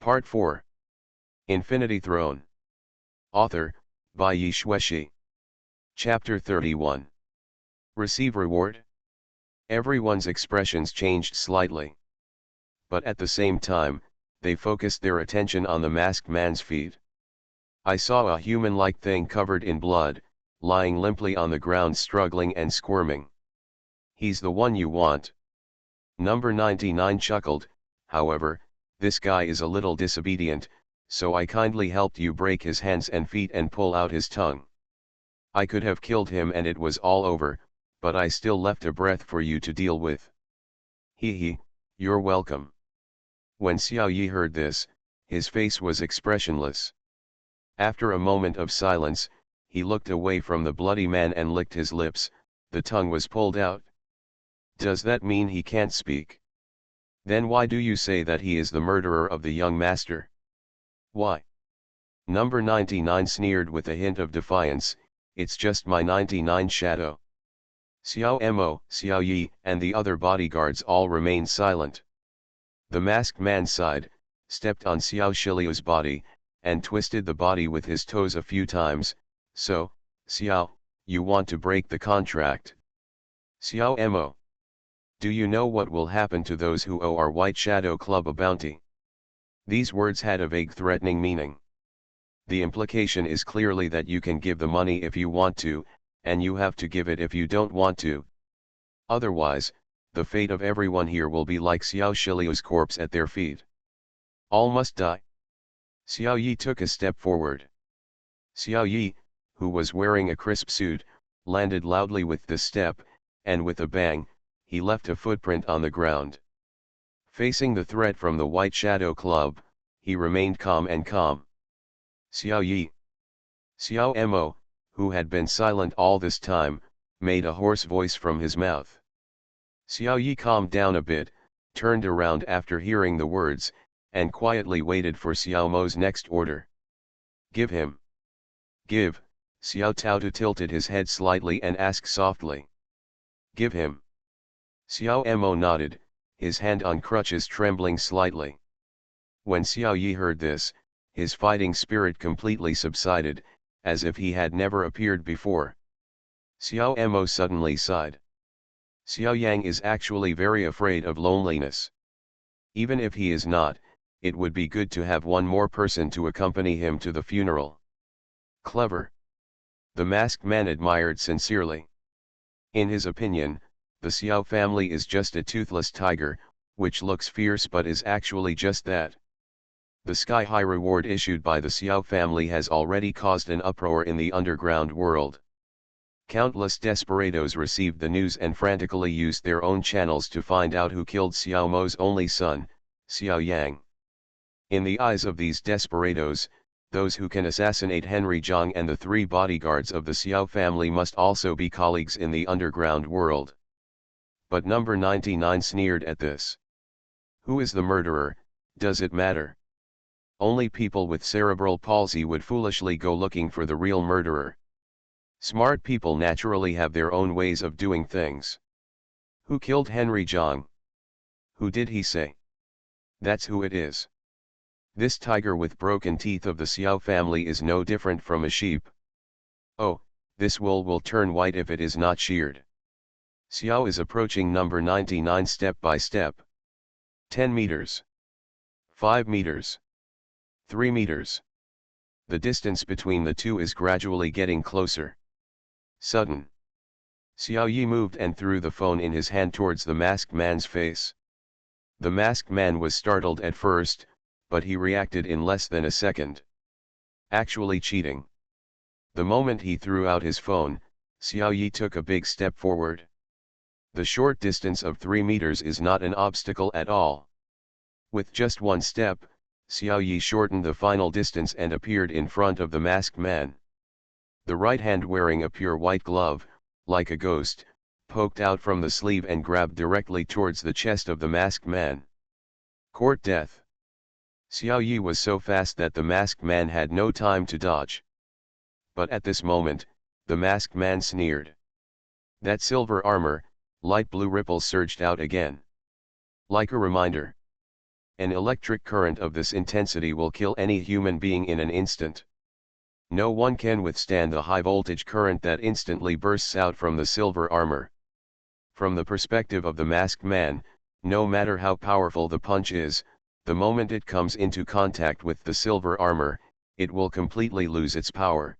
Part 4. Infinity Throne. Author, by Yi Shueshi. Chapter 31. Receive Reward? Everyone's expressions changed slightly. But at the same time, they focused their attention on the masked man's feet. I saw a human-like thing covered in blood, lying limply on the ground struggling and squirming. He's the one you want. Number 99 chuckled. However, this guy is a little disobedient, so I kindly helped you break his hands and feet and pull out his tongue. I could have killed him and it was all over, but I still left a breath for you to deal with. Hee, you're welcome. When Xiao Yi heard this, his face was expressionless. After a moment of silence, he looked away from the bloody man and licked his lips. The tongue was pulled out. Does that mean he can't speak? Then why do you say that he is the murderer of the young master? Why? Number 99 sneered with a hint of defiance. It's just my 99 shadow. Xiao Mo, Xiao Yi, and the other bodyguards all remained silent. The masked man sighed, stepped on Xiao Shiliu's body, and twisted the body with his toes a few times. So, Xiao, you want to break the contract? Xiao Mo. Do you know what will happen to those who owe our White Shadow Club a bounty? These words had a vague threatening meaning. The implication is clearly that you can give the money if you want to, and you have to give it if you don't want to. Otherwise, the fate of everyone here will be like Xiao Shiliu's corpse at their feet. All must die. Xiao Yi took a step forward. Xiao Yi, who was wearing a crisp suit, landed loudly with the step, and with a bang, he left a footprint on the ground. Facing the threat from the White Shadow Club, he remained calm and calm. Xiao Yi. Xiao Mo, who had been silent all this time, made a hoarse voice from his mouth. Xiao Yi calmed down a bit, turned around after hearing the words, and quietly waited for Xiao Mo's next order. Give him. Give. Xiao Taotu tilted his head slightly and asked softly. Give him. Xiao Mo nodded, his hand on crutches trembling slightly. When Xiao Yi heard this, his fighting spirit completely subsided, as if he had never appeared before. Xiao Mo suddenly sighed. Xiao Yang is actually very afraid of loneliness. Even if he is not, it would be good to have one more person to accompany him to the funeral. Clever. The masked man admired sincerely. In his opinion, the Xiao family is just a toothless tiger, which looks fierce but is actually just that. The sky-high reward issued by the Xiao family has already caused an uproar in the underground world. Countless desperados received the news and frantically used their own channels to find out who killed Xiao Mo's only son, Xiao Yang. In the eyes of these desperados, those who can assassinate Henry Zhang and the 3 bodyguards of the Xiao family must also be colleagues in the underground world. But number 99 sneered at this. Who is the murderer, does it matter? Only people with cerebral palsy would foolishly go looking for the real murderer. Smart people naturally have their own ways of doing things. Who killed Henry Zhang? Who did he say? That's who it is. This tiger with broken teeth of the Xiao family is no different from a sheep. Oh, this wool will turn white if it is not sheared. Xiao is approaching number 99 step by step. 10 meters. 5 meters. 3 meters. The distance between the two is gradually getting closer. Sudden. Xiao Yi moved and threw the phone in his hand towards the masked man's face. The masked man was startled at first, but he reacted in less than a second. Actually cheating. The moment he threw out his phone, Xiao Yi took a big step forward. The short distance of 3 meters is not an obstacle at all. With just one step, Xiao Yi shortened the final distance and appeared in front of the masked man. The right hand wearing a pure white glove, like a ghost, poked out from the sleeve and grabbed directly towards the chest of the masked man. Court death. Xiao Yi was so fast that the masked man had no time to dodge. But at this moment, the masked man sneered. That silver armor, light blue ripples surged out again. Like a reminder. An electric current of this intensity will kill any human being in an instant. No one can withstand the high voltage current that instantly bursts out from the silver armor. From the perspective of the masked man, no matter how powerful the punch is, the moment it comes into contact with the silver armor, it will completely lose its power.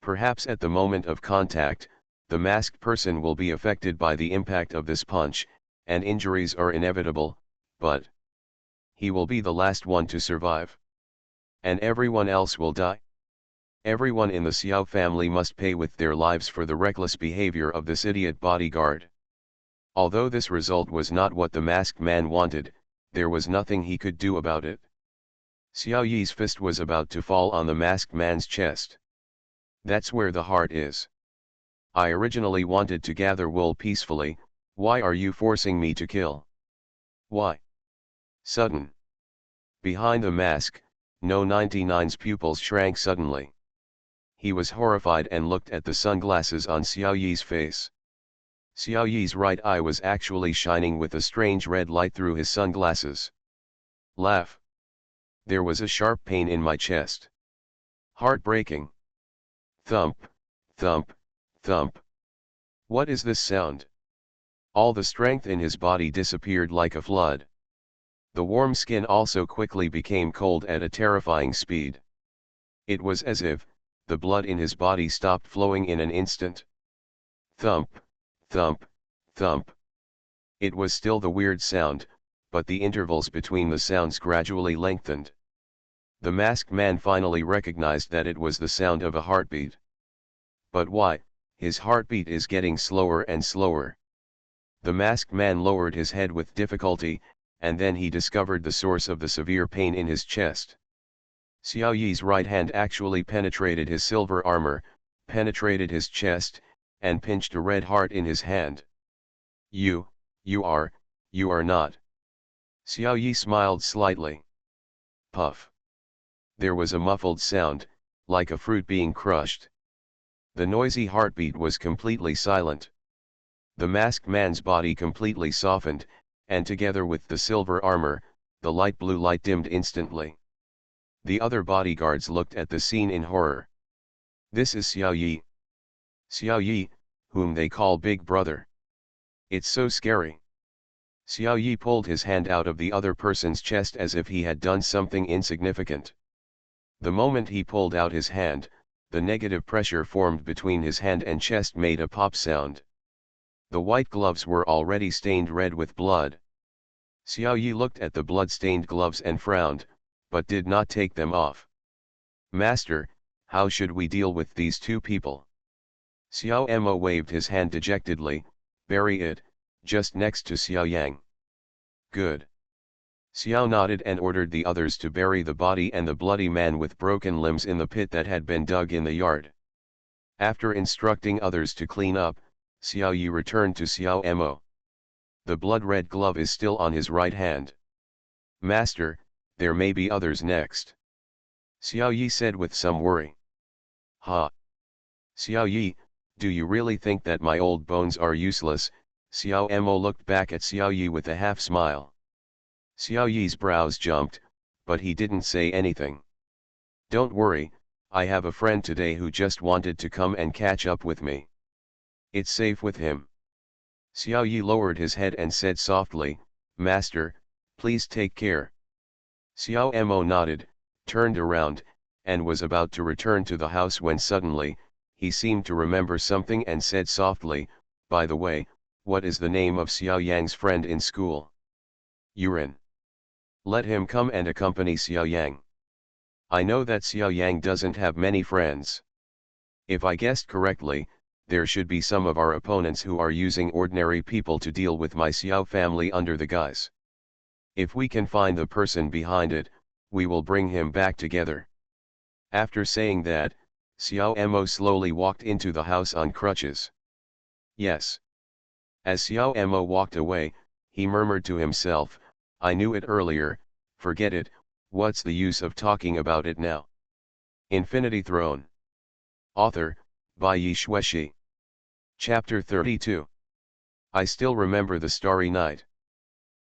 Perhaps at the moment of contact, the masked person will be affected by the impact of this punch, and injuries are inevitable, but he will be the last one to survive. And everyone else will die. Everyone in the Xiao family must pay with their lives for the reckless behavior of this idiot bodyguard. Although this result was not what the masked man wanted, there was nothing he could do about it. Xiao Yi's fist was about to fall on the masked man's chest. That's where the heart is. I originally wanted to gather wool peacefully, why are you forcing me to kill? Why? Sudden. Behind the mask, No 99's pupils shrank suddenly. He was horrified and looked at the sunglasses on Xiao Yi's face. Xiao Yi's right eye was actually shining with a strange red light through his sunglasses. Laugh. There was a sharp pain in my chest. Heartbreaking. Thump, thump, thump. What is this sound? All the strength in his body disappeared like a flood. The warm skin also quickly became cold at a terrifying speed. It was as if the blood in his body stopped flowing in an instant. Thump, thump, thump. It was still the weird sound, but the intervals between the sounds gradually lengthened. The masked man finally recognized that it was the sound of a heartbeat. But why? His heartbeat is getting slower and slower. The masked man lowered his head with difficulty, and then he discovered the source of the severe pain in his chest. Xiao Yi's right hand actually penetrated his silver armor, penetrated his chest, and pinched a red heart in his hand. You are not. Xiao Yi smiled slightly. Puff. There was a muffled sound, like a fruit being crushed. The noisy heartbeat was completely silent. The masked man's body completely softened, and together with the silver armor, the light blue light dimmed instantly. The other bodyguards looked at the scene in horror. This is Xiao Yi. Xiao Yi, whom they call Big Brother. It's so scary. Xiao Yi pulled his hand out of the other person's chest as if he had done something insignificant. The moment he pulled out his hand, the negative pressure formed between his hand and chest made a pop sound. The white gloves were already stained red with blood. Xiao Yi looked at the blood-stained gloves and frowned, but did not take them off. Master, how should we deal with these two people? Xiao Mo waved his hand dejectedly, bury it, just next to Xiao Yang. Good. Xiao nodded and ordered the others to bury the body and the bloody man with broken limbs in the pit that had been dug in the yard. After instructing others to clean up, Xiao Yi returned to Xiao Mo. The blood-red glove is still on his right hand. Master, there may be others next. Xiao Yi said with some worry. Ha! Xiao Yi, do you really think that my old bones are useless? Xiao Mo looked back at Xiao Yi with a half-smile. Xiao Yi's brows jumped, but he didn't say anything. Don't worry, I have a friend today who just wanted to come and catch up with me. It's safe with him. Xiao Yi lowered his head and said softly, Master, please take care. Xiao Mo nodded, turned around, and was about to return to the house when suddenly, he seemed to remember something and said softly, by the way, what is the name of Xiao Yang's friend in school? Yuren. Let him come and accompany Xiao Yang. I know that Xiao Yang doesn't have many friends. If I guessed correctly, there should be some of our opponents who are using ordinary people to deal with my Xiao family under the guise. If we can find the person behind it, we will bring him back together. After saying that, Xiao Mo slowly walked into the house on crutches. Yes. As Xiao Mo walked away, he murmured to himself, I knew it earlier, forget it, what's the use of talking about it now? Infinity Throne. Author, by Yi Xueshi. Chapter 32. I still remember the starry night.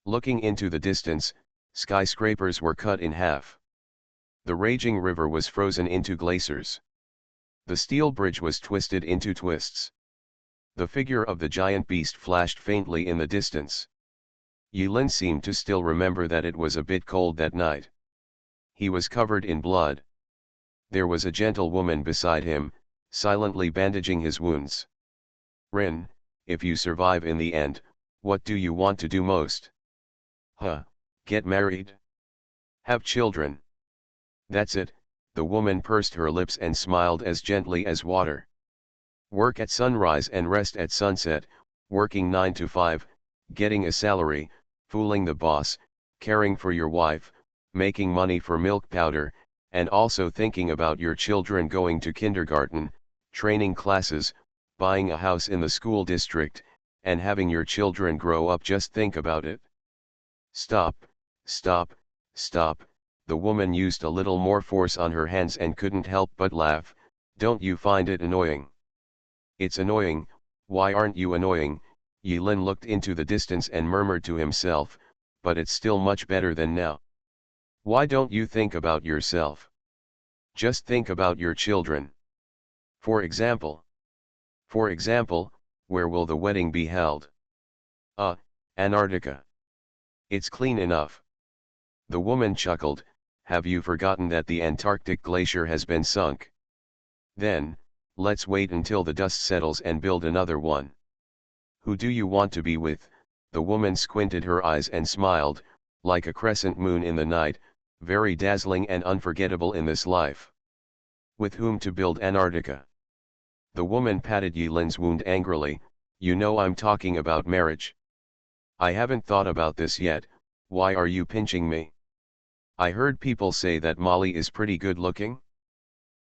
Looking into the distance, Skyscrapers were cut in half. The raging river was frozen into glaciers. The steel bridge was twisted into twists. The figure of the giant beast flashed faintly in the distance. Yulin seemed to still remember that it was a bit cold that night. He was covered in blood. There was a gentle woman beside him, silently bandaging his wounds. Rin, if you survive in the end, what do you want to do most? Huh, get married? Have children? That's it, the woman pursed her lips and smiled as gently as water. Work at sunrise and rest at sunset, working 9 to 5, getting a salary, fooling the boss, caring for your wife, making money for milk powder, and also thinking about your children going to kindergarten, training classes, buying a house in the school district, and having your children grow up. Just think about it. Stop, stop, stop, the woman used a little more force on her hands and couldn't help but laugh. Don't you find it annoying? It's annoying, why aren't you annoying? Yilin looked into the distance and murmured to himself, but it's still much better than now. Why don't you think about yourself? Just think about your children. For example, where will the wedding be held? Antarctica. It's clean enough. The woman chuckled, have you forgotten that the Antarctic glacier has been sunk? Then, let's wait until the dust settles and build another one. Who do you want to be with? The woman squinted her eyes and smiled, like a crescent moon in the night, very dazzling and unforgettable in this life. With whom to build Antarctica? The woman patted Yilin's wound angrily, you know I'm talking about marriage. I haven't thought about this yet, why are you pinching me? I heard people say that Molly is pretty good looking.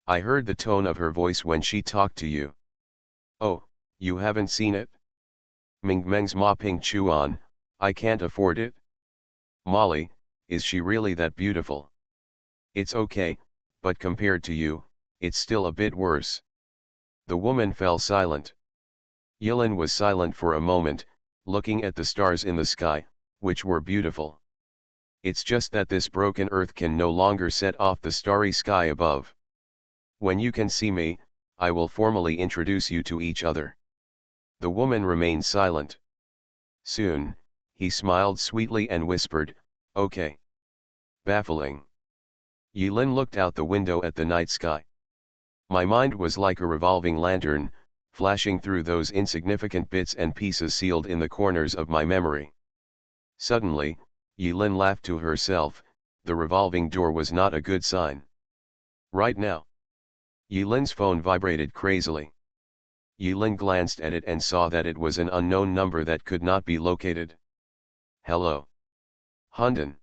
I heard the tone of her voice when she talked to you. Oh, you haven't seen it? Mingmeng's ma ping chuan, I can't afford it. Molly, is she really that beautiful? It's okay, but compared to you, it's still a bit worse. The woman fell silent. Yilin was silent for a moment, looking at the stars in the sky, which were beautiful. It's just that this broken earth can no longer set off the starry sky above. When you can see me, I will formally introduce you to each other. The woman remained silent. Soon, he smiled sweetly and whispered, okay. Baffling. Yilin looked out the window at the night sky. My mind was like a revolving lantern, flashing through those insignificant bits and pieces sealed in the corners of my memory. Suddenly, Yilin laughed to herself, the revolving door was not a good sign. Right now. Yilin's phone vibrated crazily. Yilin glanced at it and saw that it was an unknown number that could not be located. Hello. Hundan.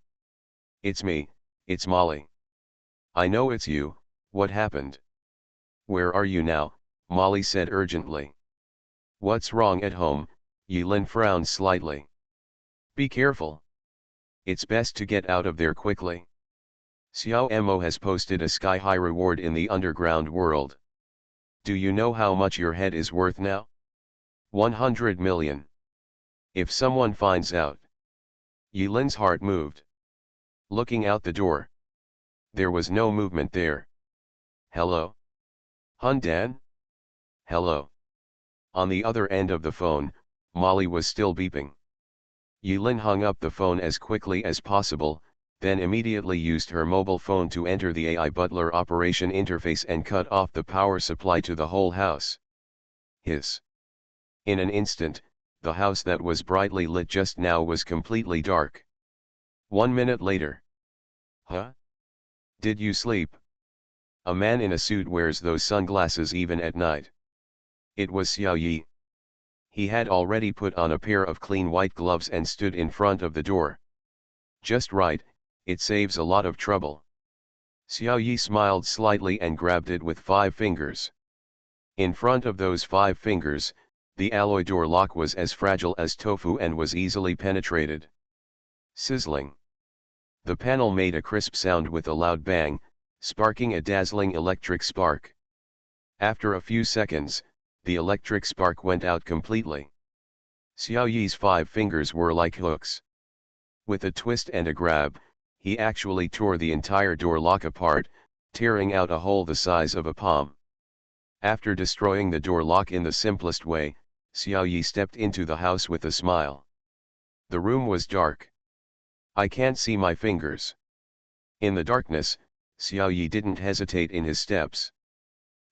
It's me, it's Molly. I know it's you, what happened? Where are you now? Molly said urgently. What's wrong at home? Yilin frowned slightly. Be careful. It's best to get out of there quickly. Xiao Mo has posted a sky-high reward in the underground world. Do you know how much your head is worth now? 100 million. If someone finds out. Yilin's heart moved. Looking out the door. There was no movement there. Hello? Hundan? Hello. On the other end of the phone, Molly was still beeping. Yilin hung up the phone as quickly as possible, then immediately used her mobile phone to enter the AI Butler operation interface and cut off the power supply to the whole house. Hiss. In an instant, the house that was brightly lit just now was completely dark. 1 minute later. Huh? Did you sleep? A man in a suit wears those sunglasses even at night. It was Xiao Yi. He had already put on a pair of clean white gloves and stood in front of the door. Just right, it saves a lot of trouble. Xiao Yi smiled slightly and grabbed it with 5 fingers. In front of those 5 fingers, the alloy door lock was as fragile as tofu and was easily penetrated. Sizzling. The panel made a crisp sound with a loud bang, sparking a dazzling electric spark. After a few seconds, the electric spark went out completely. Xiao Yi's 5 fingers were like hooks. With a twist and a grab, he actually tore the entire door lock apart, tearing out a hole the size of a palm. After destroying the door lock in the simplest way, Xiao Yi stepped into the house with a smile. The room was dark. I can't see my fingers. In the darkness, Xiao Yi didn't hesitate in his steps.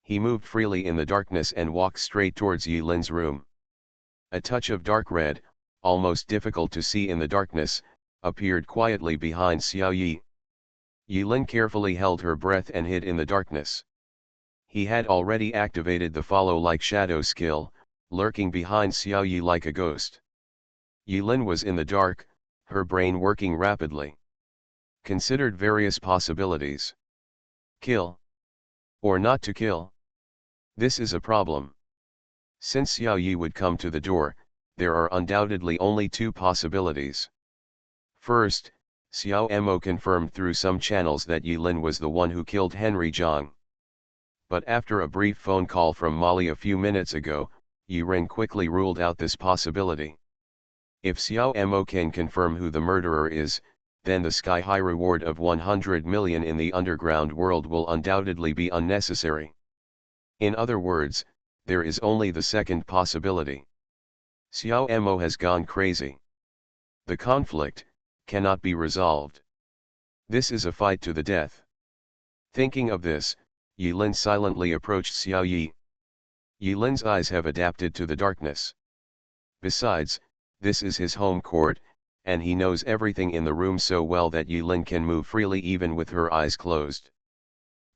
He moved freely in the darkness and walked straight towards Yi Lin's room. A touch of dark red, almost difficult to see in the darkness, appeared quietly behind Xiao Yi. Yi Lin carefully held her breath and hid in the darkness. He had already activated the follow-like shadow skill, lurking behind Xiao Yi like a ghost. Yi Lin was in the dark, her brain working rapidly. Considered various possibilities. Kill. Or not to kill. This is a problem. Since Xiao Yi would come to the door, there are undoubtedly only two possibilities. First, Xiao Mo confirmed through some channels that Yi Lin was the one who killed Henry Zhang. But after a brief phone call from Molly a few minutes ago, Yi Ren quickly ruled out this possibility. If Xiao Mo can confirm who the murderer is, then the sky-high reward of 100 million in the underground world will undoubtedly be unnecessary. In other words, there is only the second possibility. Xiao Mo has gone crazy. The conflict cannot be resolved. This is a fight to the death. Thinking of this, Yi Lin silently approached Xiao Yi. Yi Lin's eyes have adapted to the darkness. Besides, this is his home court, and he knows everything in the room so well that Yi Lin can move freely even with her eyes closed.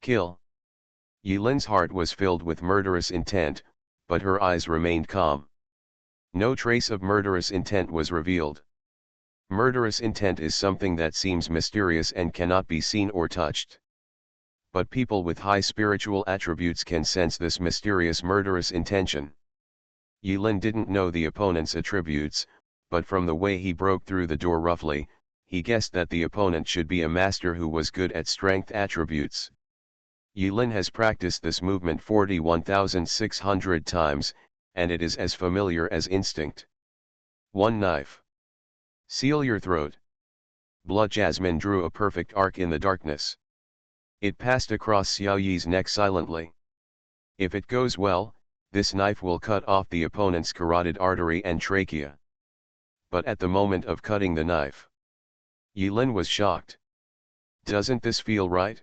Kill. Yi Lin's heart was filled with murderous intent, but her eyes remained calm. No trace of murderous intent was revealed. Murderous intent is something that seems mysterious and cannot be seen or touched. But people with high spiritual attributes can sense this mysterious murderous intention. Yi Lin didn't know the opponent's attributes, but from the way he broke through the door roughly, he guessed that the opponent should be a master who was good at strength attributes. Yi Lin has practiced this movement 41,600 times, and it is as familiar as instinct. One knife. Seal your throat. Blood Jasmine drew a perfect arc in the darkness. It passed across Xiao Yi's neck silently. If it goes well, this knife will cut off the opponent's carotid artery and trachea. But at the moment of cutting the knife, Yi Lin was shocked. Doesn't this feel right?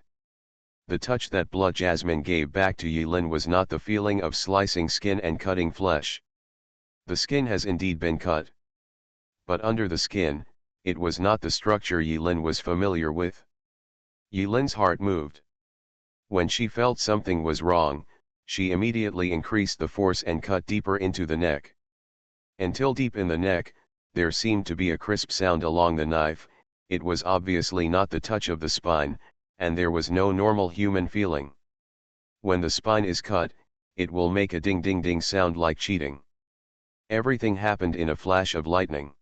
The touch that Blood Jasmine gave back to Yi Lin was not the feeling of slicing skin and cutting flesh. The skin has indeed been cut. But under the skin, it was not the structure Yi Lin was familiar with. Yi Lin's heart moved. When she felt something was wrong, she immediately increased the force and cut deeper into the neck. Until deep in the neck, there seemed to be a crisp sound along the knife. It was obviously not the touch of the spine, and there was no normal human feeling. When the spine is cut, it will make a ding ding ding sound like cheating. Everything happened in a flash of lightning.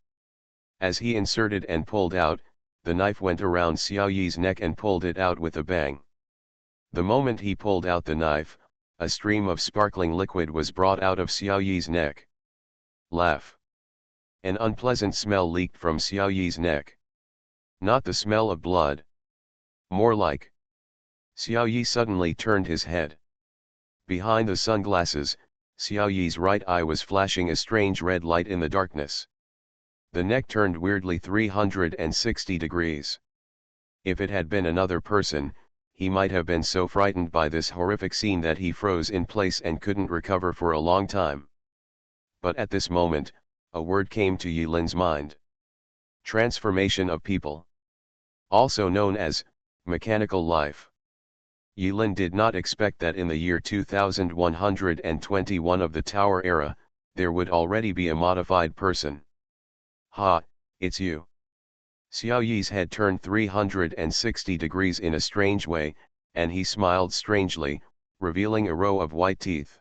As he inserted and pulled out, the knife went around Xiao Yi's neck and pulled it out with a bang. The moment he pulled out the knife, a stream of sparkling liquid was brought out of Xiao Yi's neck. Laugh. An unpleasant smell leaked from Xiao Yi's neck. Not the smell of blood. More like. Xiao Yi suddenly turned his head. Behind the sunglasses, Xiao Yi's right eye was flashing a strange red light in the darkness. The neck turned weirdly 360 degrees. If it had been another person, he might have been so frightened by this horrific scene that he froze in place and couldn't recover for a long time. But at this moment, a word came to Yi Lin's mind. Transformation of people. Also known as mechanical life. Yi Lin did not expect that in the year 2121 of the Tower Era, there would already be a modified person. Ha, it's you. Xiao Yi's head turned 360 degrees in a strange way, and he smiled strangely, revealing a row of white teeth.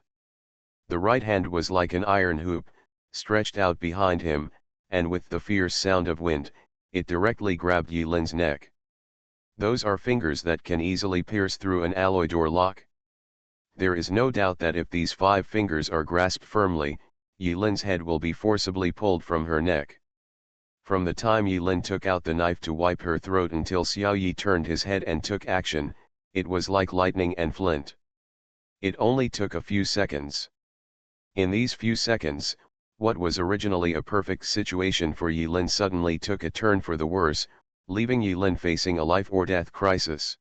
The right hand was like an iron hoop, stretched out behind him, and with the fierce sound of wind, it directly grabbed Yi Lin's neck. Those are fingers that can easily pierce through an alloy door lock. There is no doubt that if these 5 fingers are grasped firmly, Yi Lin's head will be forcibly pulled from her neck. From the time Yilin took out the knife to wipe her throat until Xiao Yi turned his head and took action, it was like lightning and flint. It only took a few seconds. In these few seconds, what was originally a perfect situation for Yilin suddenly took a turn for the worse, leaving Yilin facing a life-or-death crisis.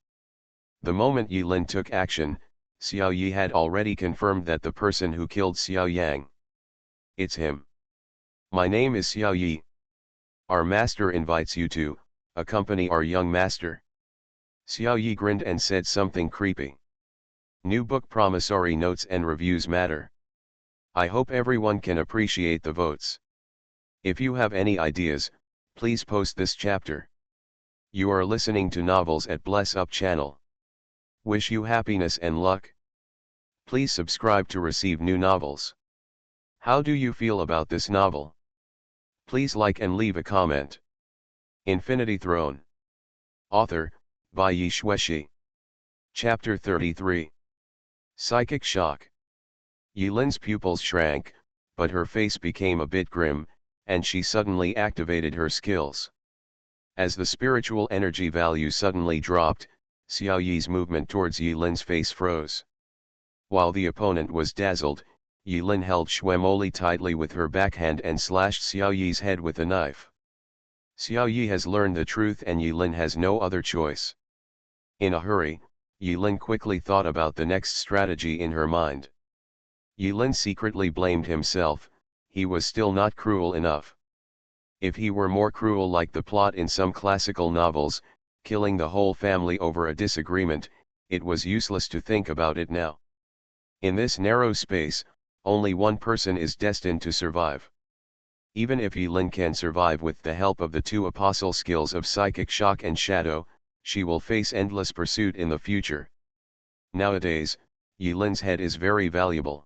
The moment Yilin took action, Xiao Yi had already confirmed that the person who killed Xiao Yang. It's him. My name is Xiao Yi. Our master invites you to accompany our young master. Xiao Yi grinned and said something creepy. New book promissory notes and reviews matter. I hope everyone can appreciate the votes. If you have any ideas, please post this chapter. You are listening to Novels at Bless Up channel. Wish you happiness and luck. Please subscribe to receive new novels. How do you feel about this novel? Please like and leave a comment. Infinity Throne. Author, by Yi Xueshi. Chapter 33. Psychic Shock. Yilin's pupils shrank, but her face became a bit grim, and she suddenly activated her skills. As the spiritual energy value suddenly dropped, Xiao Yi's movement towards Yilin's face froze. While the opponent was dazzled, Yilin held Xuemoli tightly with her backhand and slashed Xiao Yi's head with a knife. Xiao Yi has learned the truth and Yilin has no other choice. In a hurry, Yilin quickly thought about the next strategy in her mind. Yilin secretly blamed himself, he was still not cruel enough. If he were more cruel like the plot in some classical novels, killing the whole family over a disagreement, it was useless to think about it now. In this narrow space, only one person is destined to survive. Even if Yilin can survive with the help of the two apostle skills of Psychic Shock and Shadow, she will face endless pursuit in the future. Nowadays, Yilin's head is very valuable.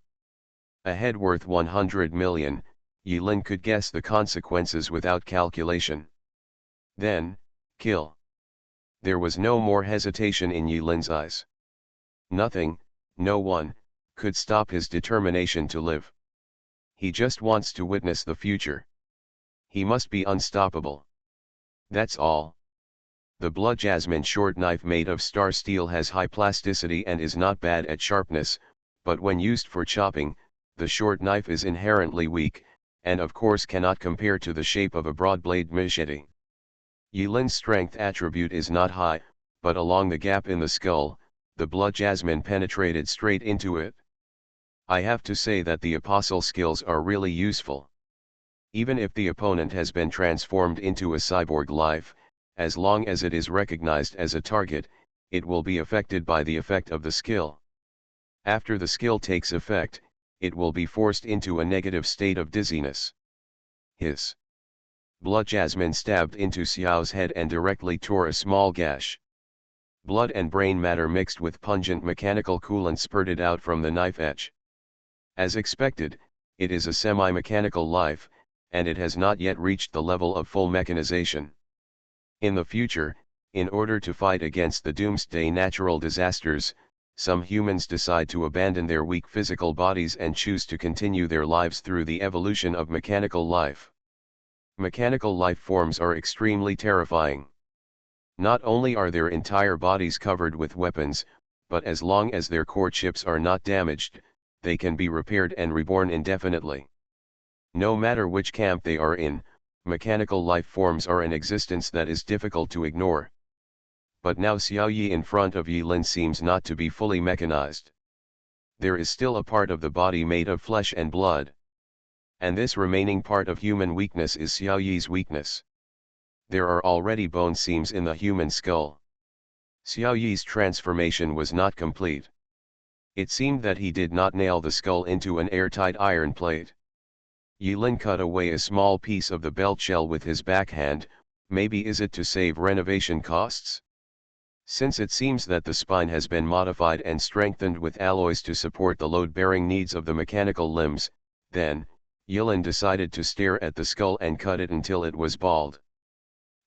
A head worth 100 million, Yilin could guess the consequences without calculation. Then, kill. There was no more hesitation in Yilin's eyes. Nothing, no one, could stop his determination to live. He just wants to witness the future. He must be unstoppable. That's all. The blood jasmine short knife made of star steel has high plasticity and is not bad at sharpness, but when used for chopping, the short knife is inherently weak, and of course cannot compare to the shape of a broad-blade machete. Yilin's strength attribute is not high, but along the gap in the skull, the blood jasmine penetrated straight into it. I have to say that the apostle skills are really useful. Even if the opponent has been transformed into a cyborg life, as long as it is recognized as a target, it will be affected by the effect of the skill. After the skill takes effect, it will be forced into a negative state of dizziness. Hiss. Blood jasmine stabbed into Xiao's head and directly tore a small gash. Blood and brain matter mixed with pungent mechanical coolant spurted out from the knife edge. As expected, it is a semi-mechanical life, and it has not yet reached the level of full mechanization. In the future, in order to fight against the doomsday natural disasters, some humans decide to abandon their weak physical bodies and choose to continue their lives through the evolution of mechanical life. Mechanical life forms are extremely terrifying. Not only are their entire bodies covered with weapons, but as long as their core chips are not damaged, they can be repaired and reborn indefinitely. No matter which camp they are in, mechanical life forms are an existence that is difficult to ignore. But now Xiao Yi in front of Yilin seems not to be fully mechanized. There is still a part of the body made of flesh and blood. And this remaining part of human weakness is Xiao Yi's weakness. There are already bone seams in the human skull. Xiao Yi's transformation was not complete. It seemed that he did not nail the skull into an airtight iron plate. Yilin cut away a small piece of the belt shell with his backhand, maybe is it to save renovation costs? Since it seems that the spine has been modified and strengthened with alloys to support the load-bearing needs of the mechanical limbs, then, Yilin decided to stare at the skull and cut it until it was bald.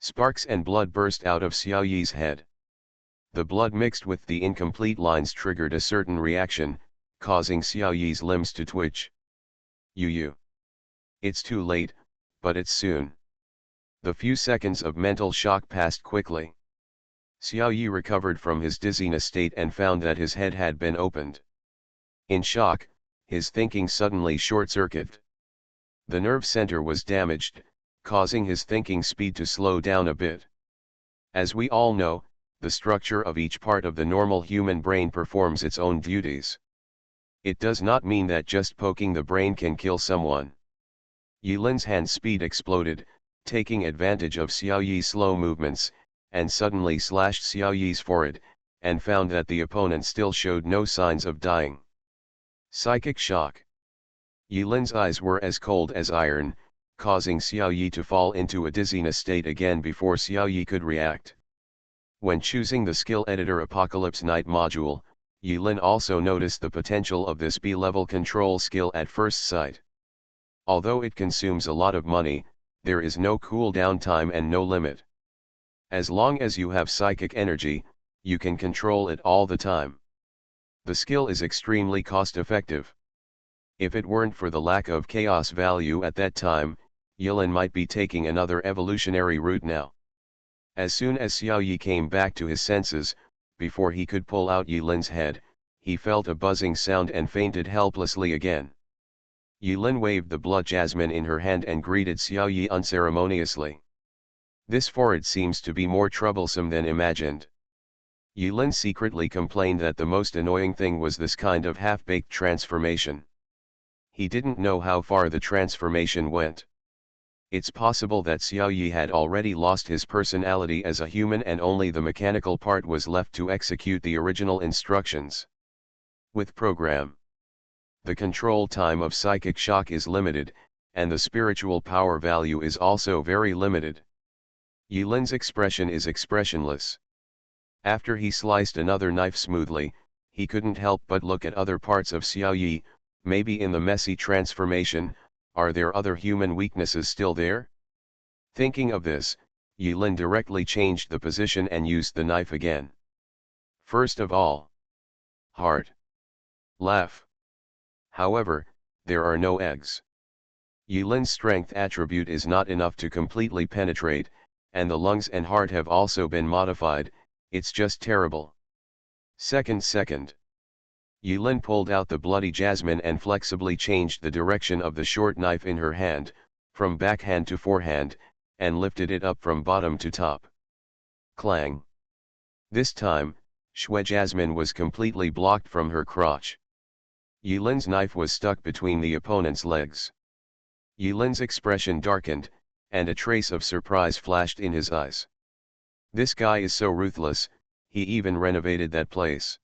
Sparks and blood burst out of Xiao Yi's head. The blood mixed with the incomplete lines triggered a certain reaction, causing Xiao Yi's limbs to twitch. It's too late, but it's soon. The few seconds of mental shock passed quickly. Xiao Yi recovered from his dizziness state and found that his head had been opened. In shock, his thinking suddenly short-circuited. The nerve center was damaged, causing his thinking speed to slow down a bit. As we all know, the structure of each part of the normal human brain performs its own duties. It does not mean that just poking the brain can kill someone. Yilin's hand speed exploded, taking advantage of Xiao Yi's slow movements, and suddenly slashed Xiao Yi's forehead, and found that the opponent still showed no signs of dying. Psychic shock. Yilin's eyes were as cold as iron, causing Xiao Yi to fall into a dizziness state again before Xiao Yi could react. When choosing the Skill Editor Apocalypse Night module, Yilin also noticed the potential of this B-level control skill at first sight. Although it consumes a lot of money, there is no cooldown time and no limit. As long as you have psychic energy, you can control it all the time. The skill is extremely cost-effective. If it weren't for the lack of chaos value at that time, Yilin might be taking another evolutionary route now. As soon as Xiao Yi came back to his senses, before he could pull out Yilin's head, he felt a buzzing sound and fainted helplessly again. Yilin waved the blood jasmine in her hand and greeted Xiao Yi unceremoniously. This forehead seems to be more troublesome than imagined. Yilin secretly complained that the most annoying thing was this kind of half-baked transformation. He didn't know how far the transformation went. It's possible that Xiao Yi had already lost his personality as a human and only the mechanical part was left to execute the original instructions. With program. The control time of psychic shock is limited, and the spiritual power value is also very limited. Yilin's expression is expressionless. After he sliced another knife smoothly, he couldn't help but look at other parts of Xiao Yi. Maybe in the messy transformation, are there other human weaknesses still there? Thinking of this, Yilin directly changed the position and used the knife again. First of all, heart. Laugh. However, there are no eggs. Yilin's strength attribute is not enough to completely penetrate, and the lungs and heart have also been modified, it's just terrible. Second. Yilin pulled out the bloody jasmine and flexibly changed the direction of the short knife in her hand, from backhand to forehand, and lifted it up from bottom to top. Clang. This time, Shui Jasmine was completely blocked from her crotch. Yilin's knife was stuck between the opponent's legs. Yilin's expression darkened, and a trace of surprise flashed in his eyes. This guy is so ruthless, he even renovated that place.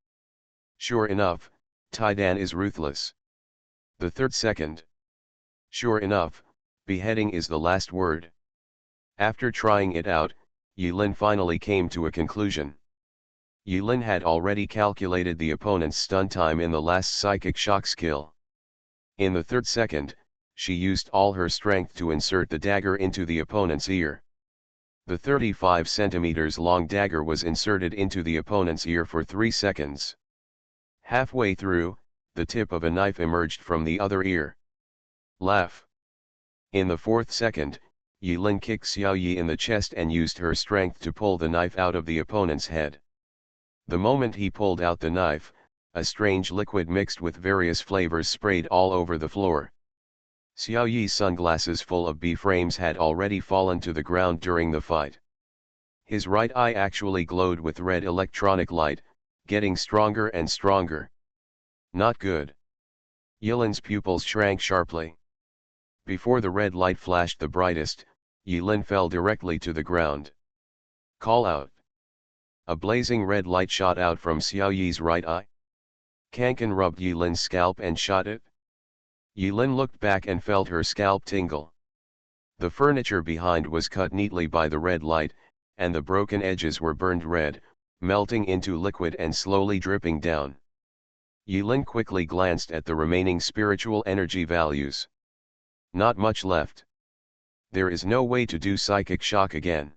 Sure enough, Taidan is ruthless. The third second. Sure enough, beheading is the last word. After trying it out, Yilin finally came to a conclusion. Yilin had already calculated the opponent's stun time in the last psychic shock skill. In the third second, she used all her strength to insert the dagger into the opponent's ear. The 35 centimeters long dagger was inserted into the opponent's ear for 3 seconds. Halfway through, the tip of a knife emerged from the other ear. Laugh. In the fourth second, Yilin kicked Xiao Yi in the chest and used her strength to pull the knife out of the opponent's head. The moment he pulled out the knife, a strange liquid mixed with various flavors sprayed all over the floor. Xiao Yi's sunglasses full of B-frames had already fallen to the ground during the fight. His right eye actually glowed with red electronic light, getting stronger and stronger. Not good. Yilin's pupils shrank sharply. Before the red light flashed the brightest, Yilin fell directly to the ground. Call out. A blazing red light shot out from Xiao Yi's right eye. Kankan rubbed Yilin's scalp and shot it. Yilin looked back and felt her scalp tingle. The furniture behind was cut neatly by the red light, and the broken edges were burned red, melting into liquid and slowly dripping down. Yilin quickly glanced at the remaining spiritual energy values. Not much left. There is no way to do psychic shock again.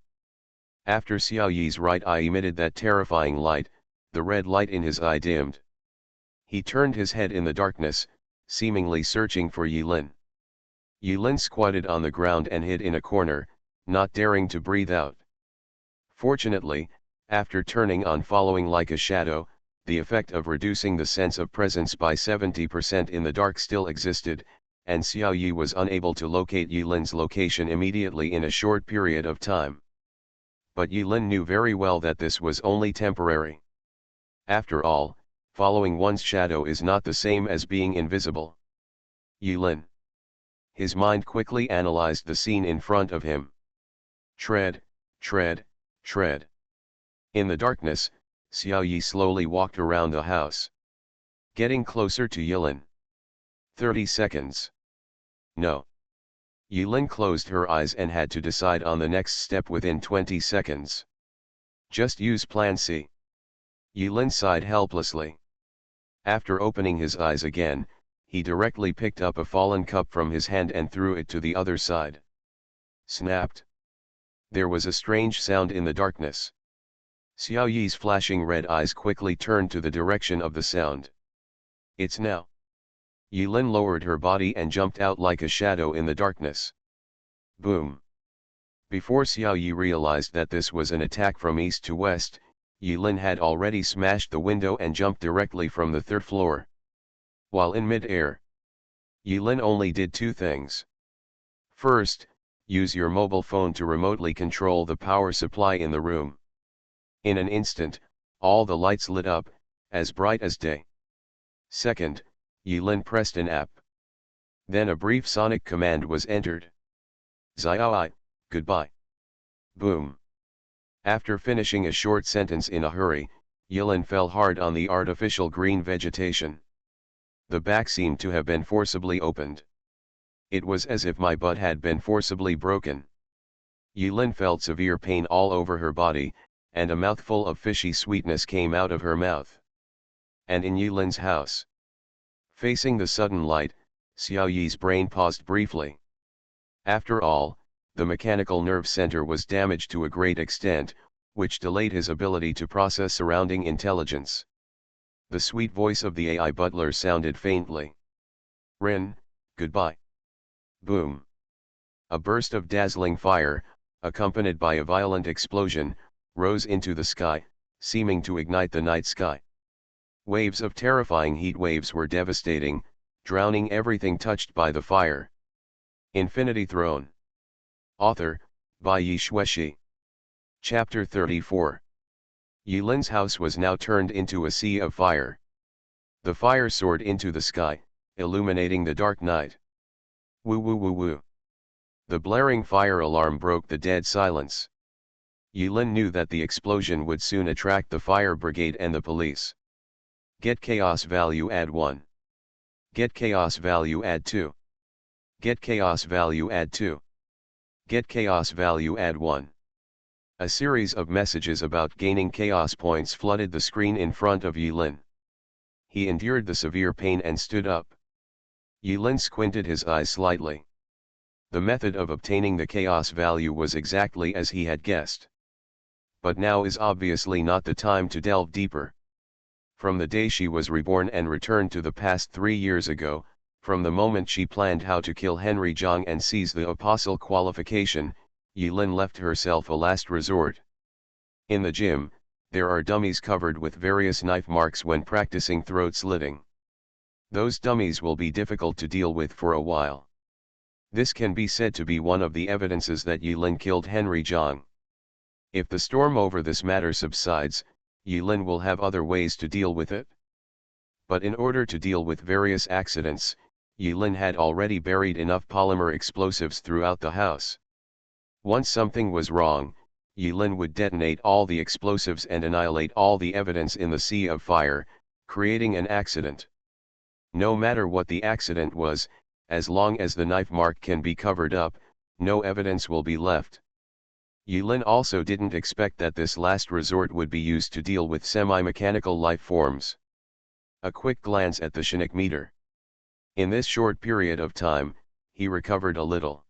After Xiao Yi's right eye emitted that terrifying light, the red light in his eye dimmed. He turned his head in the darkness, seemingly searching for Yilin. Yilin squatted on the ground and hid in a corner, not daring to breathe out. Fortunately, after turning on following like a shadow, the effect of reducing the sense of presence by 70% in the dark still existed, and Xiao Yi was unable to locate Yilin's location immediately in a short period of time. But Yilin knew very well that this was only temporary. After all, following one's shadow is not the same as being invisible. Yilin. His mind quickly analyzed the scene in front of him. Tread, tread, tread. In the darkness, Xiao Yi slowly walked around the house. Getting closer to Yilin. 30 seconds. No. Yilin closed her eyes and had to decide on the next step within 20 seconds. Just use Plan C. Yilin sighed helplessly. After opening his eyes again, he directly picked up a fallen cup from his hand and threw it to the other side. Snapped. There was a strange sound in the darkness. Xiao Yi's flashing red eyes quickly turned to the direction of the sound. It's now. Yilin lowered her body and jumped out like a shadow in the darkness. Boom. Before Xiao Yi realized that this was an attack from east to west, Yilin had already smashed the window and jumped directly from the third floor. While in mid-air, Yilin only did two things. First, use your mobile phone to remotely control the power supply in the room. In an instant, all the lights lit up, as bright as day. Second, Yilin pressed an app. Then a brief sonic command was entered. Xiaoi, goodbye. Boom. After finishing a short sentence in a hurry, Yilin fell hard on the artificial green vegetation. The back seemed to have been forcibly opened. It was as if my butt had been forcibly broken. Yilin felt severe pain all over her body, and a mouthful of fishy sweetness came out of her mouth. And in Yilin's house. Facing the sudden light, Xiao Yi's brain paused briefly. After all, the mechanical nerve center was damaged to a great extent, which delayed his ability to process surrounding intelligence. The sweet voice of the AI butler sounded faintly. Rin, goodbye. Boom. A burst of dazzling fire, accompanied by a violent explosion, rose into the sky, seeming to ignite the night sky. Waves of terrifying heat waves were devastating, drowning everything touched by the fire. Infinity Throne. Author, by Yi Shueshi. Chapter 34. Yilin's house was now turned into a sea of fire. The fire soared into the sky, illuminating the dark night. Woo woo woo woo. The blaring fire alarm broke the dead silence. Yilin knew that the explosion would soon attract the fire brigade and the police. Get chaos value add 1. Get chaos value add 2. Get chaos value add 2. Get chaos value add 1. A series of messages about gaining chaos points flooded the screen in front of Yilin. He endured the severe pain and stood up. Yilin squinted his eyes slightly. The method of obtaining the chaos value was exactly as he had guessed. But now is obviously not the time to delve deeper. From the day she was reborn and returned to the past 3 years ago, from the moment she planned how to kill Henry Zhang and seize the apostle qualification, Yilin left herself a last resort. In the gym, there are dummies covered with various knife marks when practicing throat slitting. Those dummies will be difficult to deal with for a while. This can be said to be one of the evidences that Yilin killed Henry Zhang. If the storm over this matter subsides, Yilin will have other ways to deal with it. But in order to deal with various accidents, Yilin had already buried enough polymer explosives throughout the house. Once something was wrong, Yilin would detonate all the explosives and annihilate all the evidence in the sea of fire, creating an accident. No matter what the accident was, as long as the knife mark can be covered up, no evidence will be left. Yilin also didn't expect that this last resort would be used to deal with semi-mechanical life forms. A quick glance at the Chinook meter. In this short period of time, he recovered a little.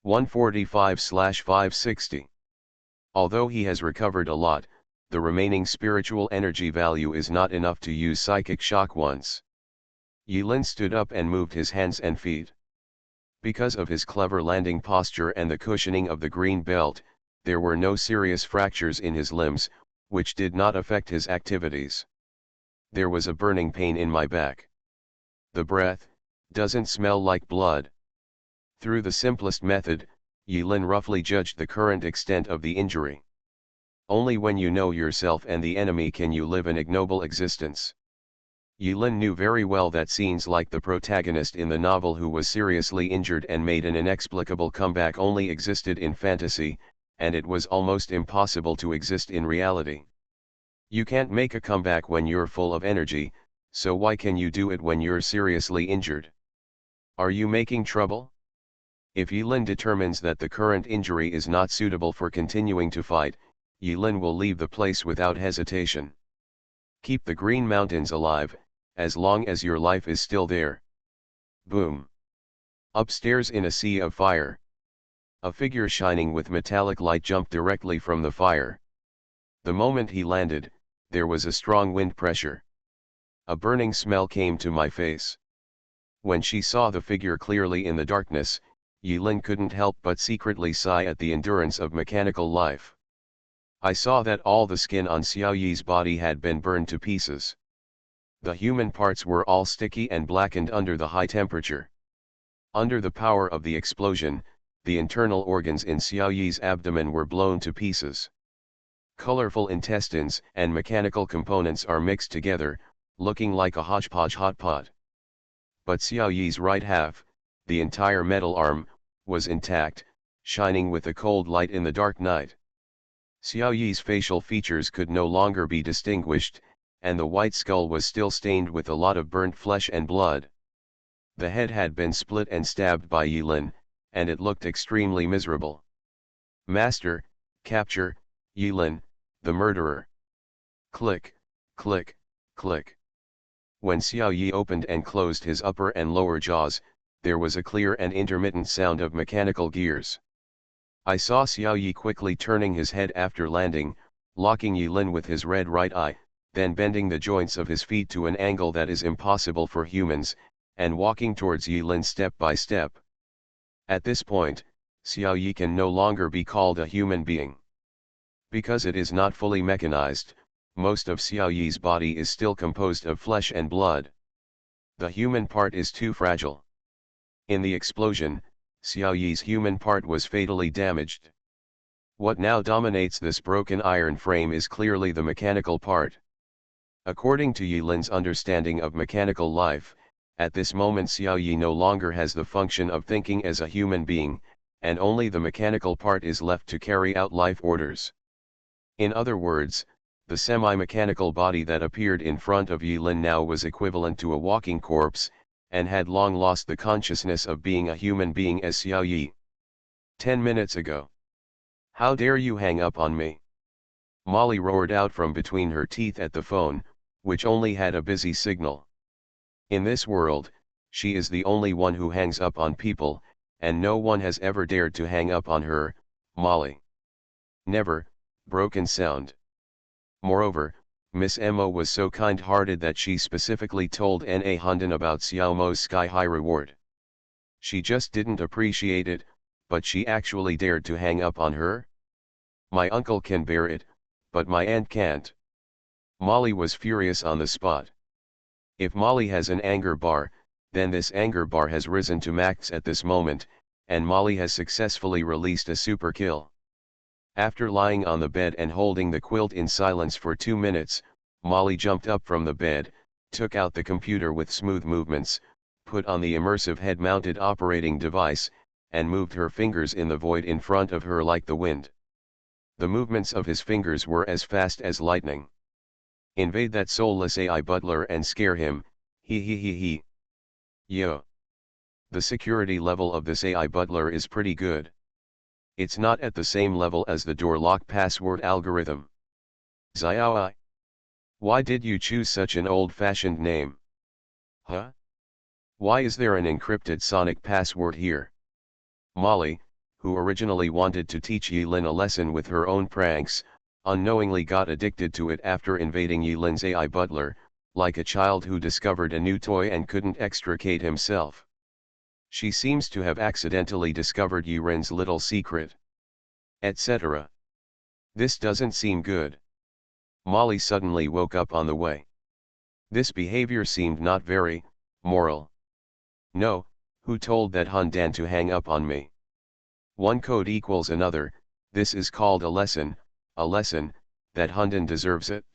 145/560. Although he has recovered a lot, the remaining spiritual energy value is not enough to use psychic shock once. Yilin stood up and moved his hands and feet. Because of his clever landing posture and the cushioning of the green belt, there were no serious fractures in his limbs, which did not affect his activities. There was a burning pain in my back. The breath doesn't smell like blood. Through the simplest method, Yilin roughly judged the current extent of the injury. Only when you know yourself and the enemy can you live an ignoble existence. Yilin knew very well that scenes like the protagonist in the novel who was seriously injured and made an inexplicable comeback only existed in fantasy, and it was almost impossible to exist in reality. You can't make a comeback when you're full of energy, so why can you do it when you're seriously injured? Are you making trouble? If Yilin determines that the current injury is not suitable for continuing to fight, Yilin will leave the place without hesitation. Keep the Green Mountains alive, as long as your life is still there. Boom. Upstairs in a sea of fire. A figure shining with metallic light jumped directly from the fire. The moment he landed, there was a strong wind pressure. A burning smell came to my face. When she saw the figure clearly in the darkness, Yilin couldn't help but secretly sigh at the endurance of mechanical life. I saw that all the skin on Xiao Yi's body had been burned to pieces. The human parts were all sticky and blackened under the high temperature. Under the power of the explosion, the internal organs in Xiao Yi's abdomen were blown to pieces. Colorful intestines and mechanical components are mixed together, looking like a hodgepodge hot pot. But Xiao Yi's right half, the entire metal arm, was intact, shining with a cold light in the dark night. Xiao Yi's facial features could no longer be distinguished, and the white skull was still stained with a lot of burnt flesh and blood. The head had been split and stabbed by Yilin, and it looked extremely miserable. Master, capture Yilin, the murderer. Click, click, click. When Xiao Yi opened and closed his upper and lower jaws, there was a clear and intermittent sound of mechanical gears. I saw Xiao Yi quickly turning his head after landing, locking Yilin with his red right eye, then bending the joints of his feet to an angle that is impossible for humans, and walking towards Yilin step by step. At this point, Xiao Yi can no longer be called a human being. Because it is not fully mechanized, most of Xiao Yi's body is still composed of flesh and blood. The human part is too fragile. In the explosion, Xiao Yi's human part was fatally damaged. What now dominates this broken iron frame is clearly the mechanical part. According to Yilin's understanding of mechanical life, at this moment Xiao Yi no longer has the function of thinking as a human being, and only the mechanical part is left to carry out life orders. In other words, the semi-mechanical body that appeared in front of Yilin now was equivalent to a walking corpse, and had long lost the consciousness of being a human being as Xiao Yi. 10 minutes ago. How dare you hang up on me? Molly roared out from between her teeth at the phone, which only had a busy signal. In this world, she is the only one who hangs up on people, and no one has ever dared to hang up on her, Molly. Never. Broken sound. Moreover, Miss Mo was so kind-hearted that she specifically told Na Hunden about Xiao Mo's sky-high reward. She just didn't appreciate it, but she actually dared to hang up on her? My uncle can bear it, but my aunt can't. Molly was furious on the spot. If Molly has an anger bar, then this anger bar has risen to max at this moment, and Molly has successfully released a super kill. After lying on the bed and holding the quilt in silence for 2 minutes, Molly jumped up from the bed, took out the computer with smooth movements, put on the immersive head-mounted operating device, and moved her fingers in the void in front of her like the wind. The movements of his fingers were as fast as lightning. Invade that soulless AI butler and scare him, he. Yo. The security level of this AI butler is pretty good. It's not at the same level as the door lock password algorithm. Xiaoi. Why did you choose such an old-fashioned name? Huh? Why is there an encrypted sonic password here? Molly, who originally wanted to teach Yilin a lesson with her own pranks, unknowingly got addicted to it after invading Yilin's AI butler, like a child who discovered a new toy and couldn't extricate himself. She seems to have accidentally discovered Yurin's little secret. Etc. This doesn't seem good. Molly suddenly woke up on the way. This behavior seemed not very moral. No, who told that Hundan to hang up on me? One code equals another, this is called a lesson, that Hundan deserves it.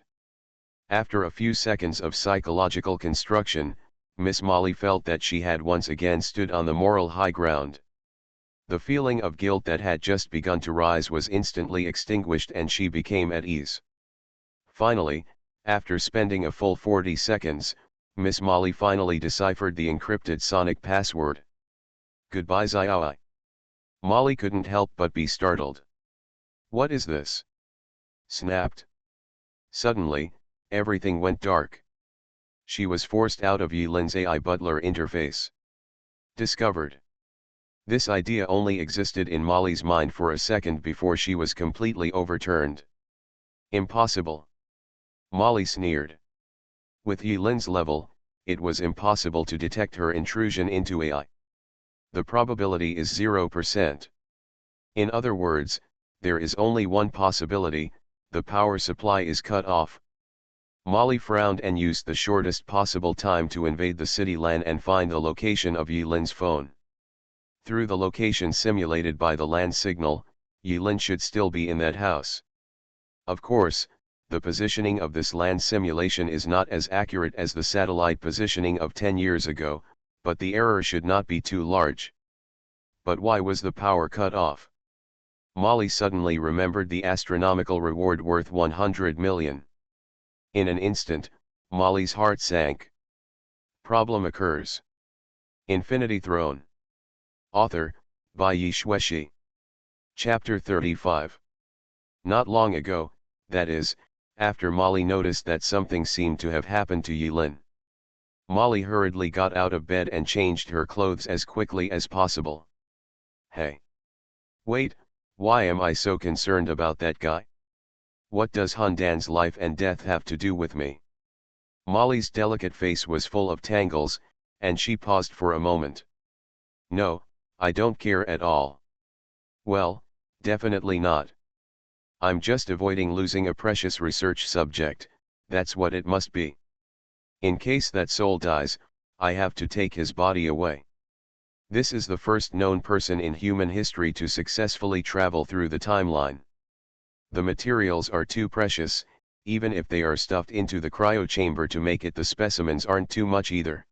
After a few seconds of psychological construction, Miss Molly felt that she had once again stood on the moral high ground. The feeling of guilt that had just begun to rise was instantly extinguished and she became at ease. Finally, after spending a full 40 seconds, Miss Molly finally deciphered the encrypted sonic password. Goodbye Xiaoi. Molly couldn't help but be startled. What is this? Snapped. Suddenly, everything went dark. She was forced out of Yilin's AI butler interface. Discovered. This idea only existed in Molly's mind for a second before she was completely overturned. Impossible. Molly sneered. With Yilin's level, it was impossible to detect her intrusion into AI. The probability is 0%. In other words, there is only one possibility, the power supply is cut off. Molly frowned and used the shortest possible time to invade the city LAN and find the location of Yilin's phone. Through the location simulated by the LAN signal, Yilin should still be in that house. Of course, the positioning of this LAN simulation is not as accurate as the satellite positioning of 10 years ago, but the error should not be too large. But why was the power cut off? Molly suddenly remembered the astronomical reward worth 100 million. In an instant, Molly's heart sank. Problem occurs. Infinity Throne. Author, by Yi Shueshi. Chapter 35. Not long ago, that is, after Molly noticed that something seemed to have happened to Yilin. Molly hurriedly got out of bed and changed her clothes as quickly as possible. Hey! Wait, why am I so concerned about that guy? What does Hundan's life and death have to do with me? Molly's delicate face was full of tangles, and she paused for a moment. No, I don't care at all. Well, definitely not. I'm just avoiding losing a precious research subject, that's what it must be. In case that soul dies, I have to take his body away. This is the first known person in human history to successfully travel through the timeline. The materials are too precious, even if they are stuffed into the cryochamber to make it, the specimens aren't too much either.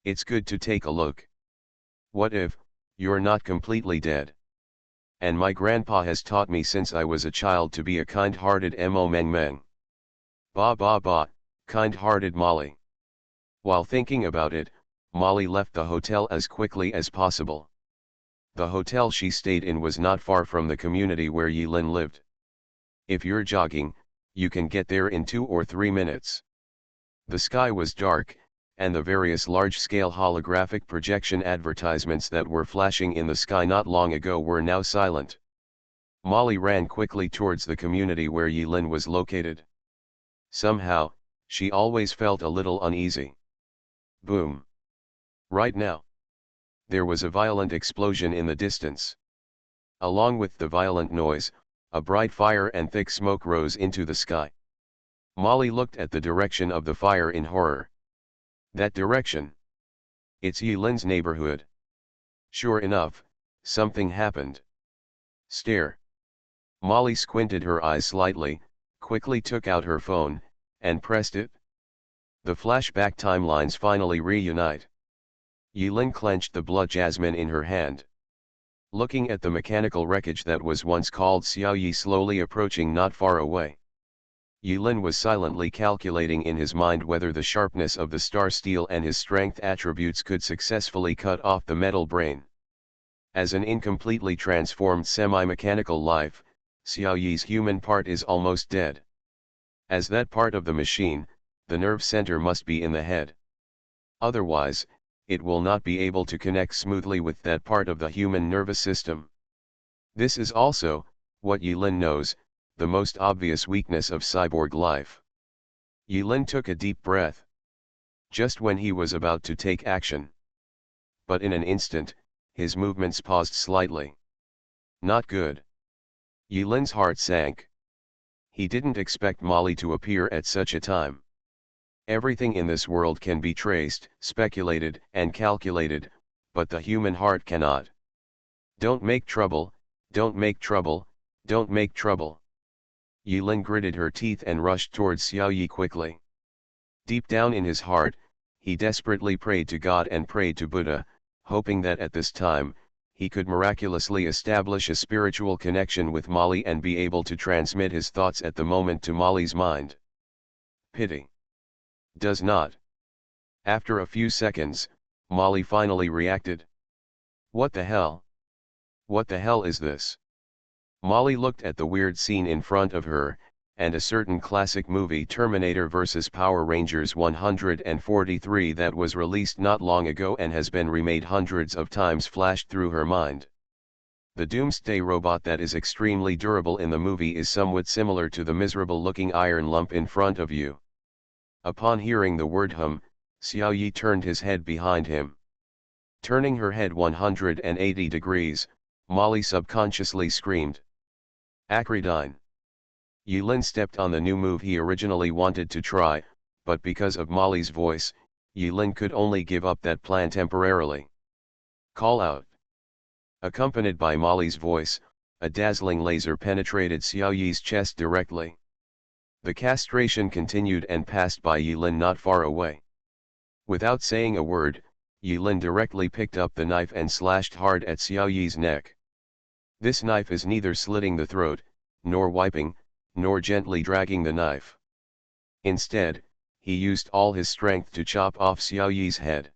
It's good to take a look. What if you're not completely dead? And my grandpa has taught me since I was a child to be a kind-hearted mo meng meng. Ba, kind-hearted Molly. While thinking about it, Molly left the hotel as quickly as possible. The hotel she stayed in was not far from the community where Yilin lived. If you're jogging, you can get there in 2 or 3 minutes. The sky was dark, and the various large-scale holographic projection advertisements that were flashing in the sky not long ago were now silent. Molly ran quickly towards the community where Yilin was located. Somehow, she always felt a little uneasy. Boom! Right now. There was a violent explosion in the distance. Along with the violent noise, a bright fire and thick smoke rose into the sky. Molly looked at the direction of the fire in horror. That direction. It's Yilin's neighborhood. Sure enough, something happened. Stare. Molly squinted her eyes slightly, quickly took out her phone, and pressed it. The flashback timelines finally reunite. Yilin clenched the blood jasmine in her hand. Looking at the mechanical wreckage that was once called Xiaoyi slowly approaching not far away. Yilin was silently calculating in his mind whether the sharpness of the star steel and his strength attributes could successfully cut off the metal brain. As an incompletely transformed semi-mechanical life, Xiaoyi's human part is almost dead. As that part of the machine, the nerve center must be in the head. Otherwise, it will not be able to connect smoothly with that part of the human nervous system. This is also, what Yilin knows, the most obvious weakness of cyborg life. Yilin took a deep breath. Just when he was about to take action. but in an instant, his movements paused slightly. Not good. Yilin's heart sank. He didn't expect Molly to appear at such a time. Everything in this world can be traced, speculated, and calculated, but the human heart cannot. Don't make trouble, don't make trouble, don't make trouble. Yilin gritted her teeth and rushed towards Xiao Yi quickly. Deep down in his heart, he desperately prayed to God and prayed to Buddha, hoping that at this time, he could miraculously establish a spiritual connection with Molly and be able to transmit his thoughts at the moment to Molly's mind. Pity. Does not. After a few seconds, Molly finally reacted. What the hell? What the hell is this? Molly looked at the weird scene in front of her, and a certain classic movie Terminator vs. Power Rangers 143 that was released not long ago and has been remade hundreds of times flashed through her mind. The doomsday robot that is extremely durable in the movie is somewhat similar to the miserable-looking iron lump in front of you. Upon hearing the word hum, Xiao Yi turned his head behind him. Turning her head 180 degrees, Molly subconsciously screamed. Acridine. Yilin stepped on the new move he originally wanted to try, but because of Molly's voice, Yilin could only give up that plan temporarily. Call out. Accompanied by Molly's voice, a dazzling laser penetrated Xiao Yi's chest directly. The castration continued and passed by Yilin not far away. Without saying a word, Yilin directly picked up the knife and slashed hard at Xiao Yi's neck. This knife is neither slitting the throat, nor wiping, nor gently dragging the knife. Instead, he used all his strength to chop off Xiao Yi's head.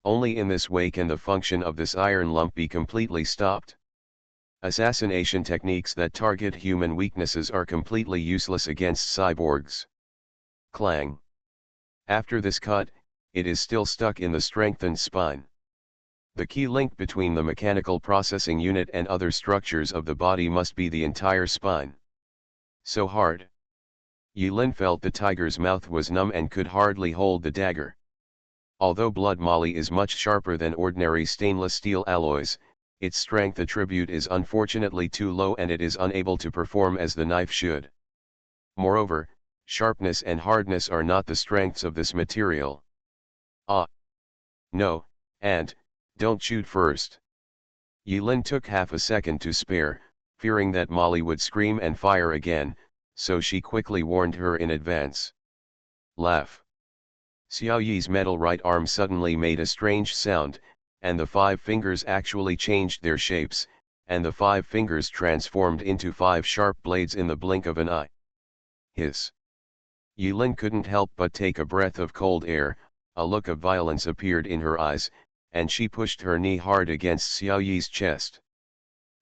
Only in this way can the function of this iron lump be completely stopped. Assassination techniques that target human weaknesses are completely useless against cyborgs. Clang. After this cut, it is still stuck in the strengthened spine. The key link between the mechanical processing unit and other structures of the body must be the entire spine. So hard. Yilin felt the tiger's mouth was numb and could hardly hold the dagger. Although blood moly is much sharper than ordinary stainless steel alloys, its strength attribute is unfortunately too low and it is unable to perform as the knife should. Moreover, sharpness and hardness are not the strengths of this material. Ah! No, and, don't shoot first. Yilin took half a second to spare, fearing that Molly would scream and fire again, so she quickly warned her in advance. Laugh. Xiao Yi's metal right arm suddenly made a strange sound, and the 5 fingers actually changed their shapes, and the 5 fingers transformed into 5 sharp blades in the blink of an eye. Hiss. Yilin couldn't help but take a breath of cold air, a look of violence appeared in her eyes, and she pushed her knee hard against Xiao Yi's chest.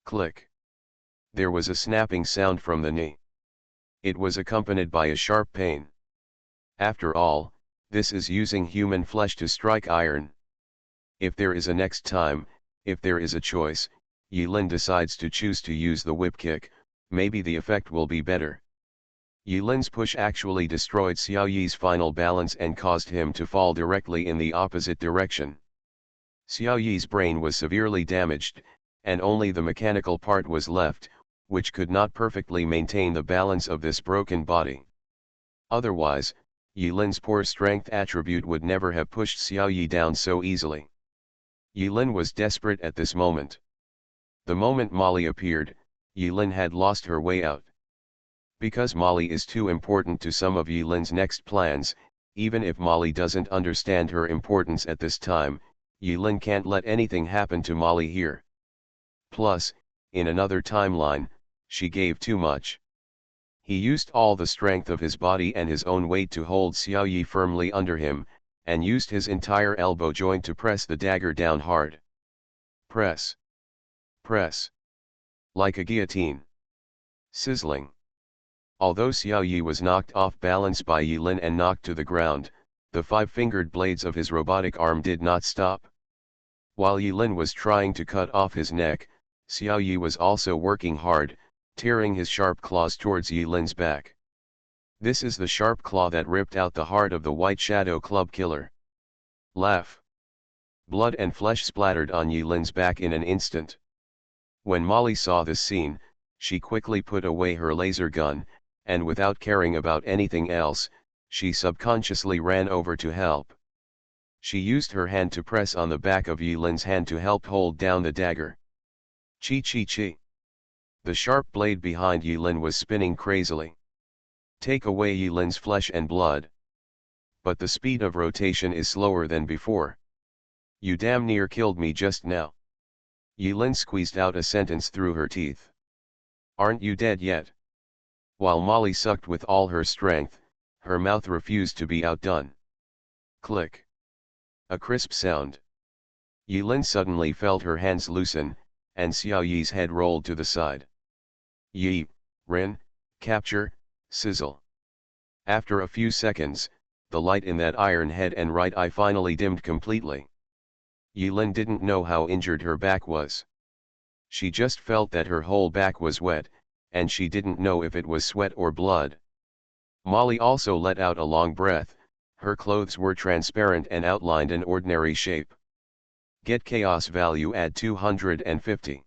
Click. There was a snapping sound from the knee. It was accompanied by a sharp pain. After all, this is using human flesh to strike iron. If there is a next time, if there is a choice, Yilin decides to choose to use the whip kick, maybe the effect will be better. Yilin's push actually destroyed Xiao Yi's final balance and caused him to fall directly in the opposite direction. Xiao Yi's brain was severely damaged, and only the mechanical part was left, which could not perfectly maintain the balance of this broken body. Otherwise, Yilin's poor strength attribute would never have pushed Xiao Yi down so easily. Yilin was desperate at this moment. The moment Molly appeared, Yilin had lost her way out. Because Molly is too important to some of Yilin's next plans, even if Molly doesn't understand her importance at this time, Yilin can't let anything happen to Molly here. Plus, in another timeline, she gave too much. He used all the strength of his body and his own weight to hold Xiao Yi firmly under him, and used his entire elbow joint to press the dagger down hard. Press. Press. Like a guillotine. Sizzling. Although Xiao Yi was knocked off balance by Yilin and knocked to the ground, the 5-fingered blades of his robotic arm did not stop. While Yilin was trying to cut off his neck, Xiao Yi was also working hard, tearing his sharp claws towards Yilin's back. This is the sharp claw that ripped out the heart of the White Shadow Club killer. Laugh. Blood and flesh splattered on Yilin's back in an instant. When Molly saw this scene, she quickly put away her laser gun, and without caring about anything else, she subconsciously ran over to help. She used her hand to press on the back of Yilin's hand to help hold down the dagger. Chi chi chi. The sharp blade behind Yilin was spinning crazily. Take away Yilin's flesh and blood. But the speed of rotation is slower than before. You damn near killed me just now. Yilin squeezed out a sentence through her teeth. Aren't you dead yet? While Molly sucked with all her strength, her mouth refused to be outdone. Click. A crisp sound. Yilin suddenly felt her hands loosen, and Xiao Yi's head rolled to the side. Yi, Ren, capture, sizzle. After a few seconds, the light in that iron head and right eye finally dimmed completely. Yilin didn't know how injured her back was. She just felt that her whole back was wet, and she didn't know if it was sweat or blood. Molly also let out a long breath. Her clothes were transparent and outlined an ordinary shape. Get chaos value add 250.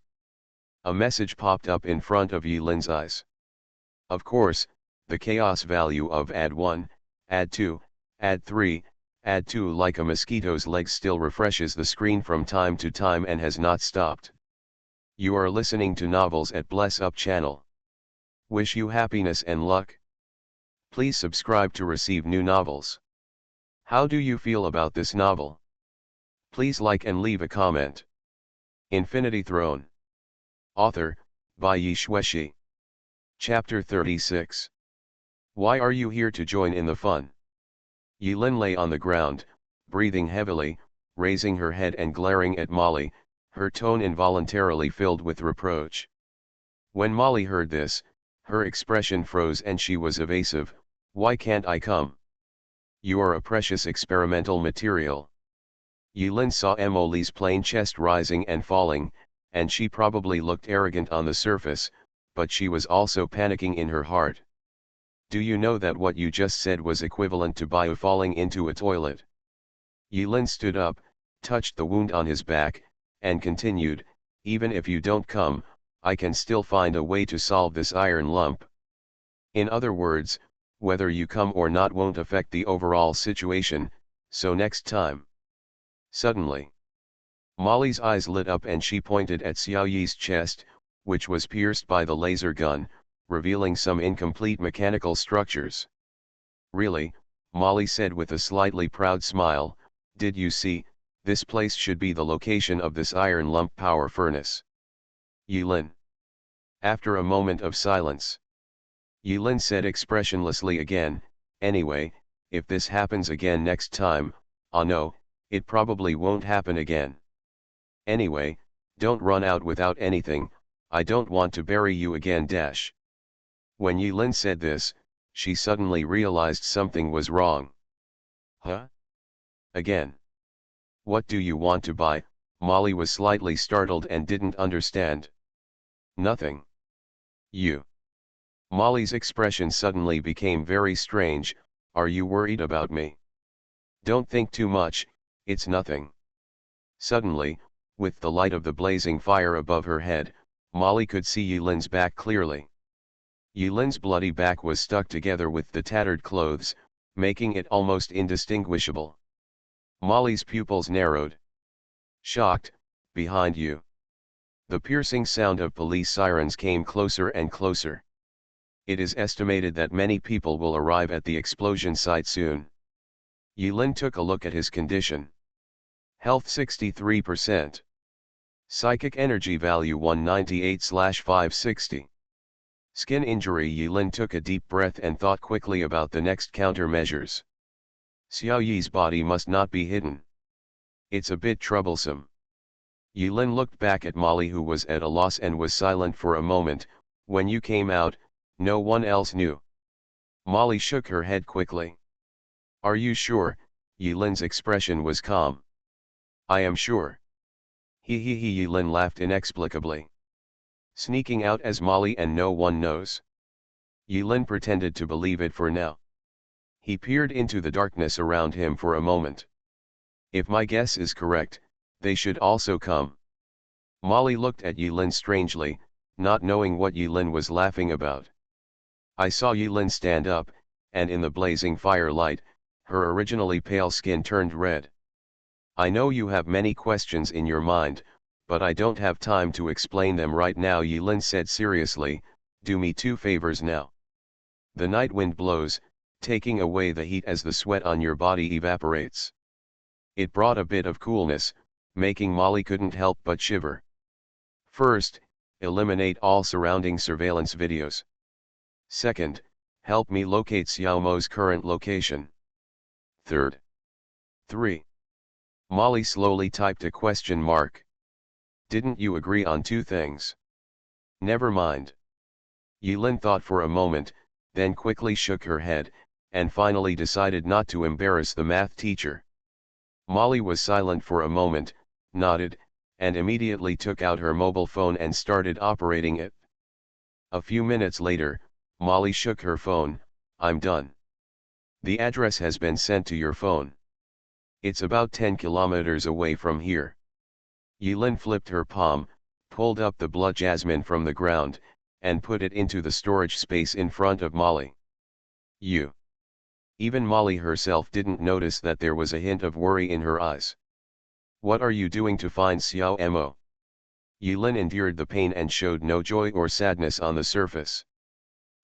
A message popped up in front of Yilin's eyes. Of course, the chaos value of add 1, add 2, add 3, add 2 like a mosquito's leg still refreshes the screen from time to time and has not stopped. You are listening to Novels at Bless Up channel. Wish you happiness and luck. Please subscribe to receive new novels. How do you feel about this novel? Please like and leave a comment. Infinity Throne. Author, by Yi Shueshi. Chapter 36. Why are you here to join in the fun? Yilin lay on the ground, breathing heavily, raising her head and glaring at Molly, her tone involuntarily filled with reproach. When Molly heard this, her expression froze and she was evasive. Why can't I come? You are a precious experimental material. Yilin saw Emily's plain chest rising and falling, and she probably looked arrogant on the surface, but she was also panicking in her heart. Do you know that what you just said was equivalent to Bio falling into a toilet? Yilin stood up, touched the wound on his back, and continued, even if you don't come, I can still find a way to solve this iron lump. In other words, whether you come or not won't affect the overall situation, so next time. Suddenly, Molly's eyes lit up and she pointed at Xiao Yi's chest, which was pierced by the laser gun, revealing some incomplete mechanical structures. Really, Molly said with a slightly proud smile, did you see, this place should be the location of this iron lump power furnace. Yilin. After a moment of silence, Yilin said expressionlessly again, anyway, if this happens again next time, no, it probably won't happen again. Anyway, don't run out without anything, I don't want to bury you again dash. When Yilin said this, she suddenly realized something was wrong. Huh? Again? What do you want to buy? Molly was slightly startled and didn't understand. Nothing. You. Molly's expression suddenly became very strange. Are you worried about me? Don't think too much, it's nothing. Suddenly, with the light of the blazing fire above her head, Molly could see Yilin's back clearly. Yilin's bloody back was stuck together with the tattered clothes, making it almost indistinguishable. Molly's pupils narrowed. Shocked, behind you. The piercing sound of police sirens came closer and closer. It is estimated that many people will arrive at the explosion site soon. Yilin took a look at his condition. Health 63%. Psychic energy value 198/560. Skin injury. Yilin took a deep breath and thought quickly about the next countermeasures. Xiao Yi's body must not be hidden. It's a bit troublesome. Yilin looked back at Molly, who was at a loss and was silent for a moment. When you came out, no one else knew. Molly shook her head quickly. Are you sure? Yilin's expression was calm. I am sure. He. Yilin laughed inexplicably. Sneaking out as Molly and no one knows. Yilin pretended to believe it for now. He peered into the darkness around him for a moment. If my guess is correct, They should also come. Molly looked at Yilin strangely, not knowing what Yilin was laughing about. I saw Yilin stand up, and in the blazing firelight, her originally pale skin turned red. I know you have many questions in your mind, but I don't have time to explain them right now, Yilin said seriously. Do me two favors now. The night wind blows, taking away the heat as the sweat on your body evaporates. It brought a bit of coolness, making Molly couldn't help but shiver. First, eliminate all surrounding surveillance videos. Second, help me locate Xiao Mo's current location. Third. 3. Molly slowly typed a question mark. Didn't you agree on two things? Never mind. Yilin thought for a moment, then quickly shook her head, and finally decided not to embarrass the math teacher. Molly was silent for a moment, nodded, and immediately took out her mobile phone and started operating it. A few minutes later, Molly shook her phone. I'm done. The address has been sent to your phone. It's about 10 kilometers away from here. Yilin flipped her palm, pulled up the blood jasmine from the ground, and put it into the storage space in front of Molly. Even Molly herself didn't notice that there was a hint of worry in her eyes. What are you doing to find Xiao Mo? Yilin endured the pain and showed no joy or sadness on the surface.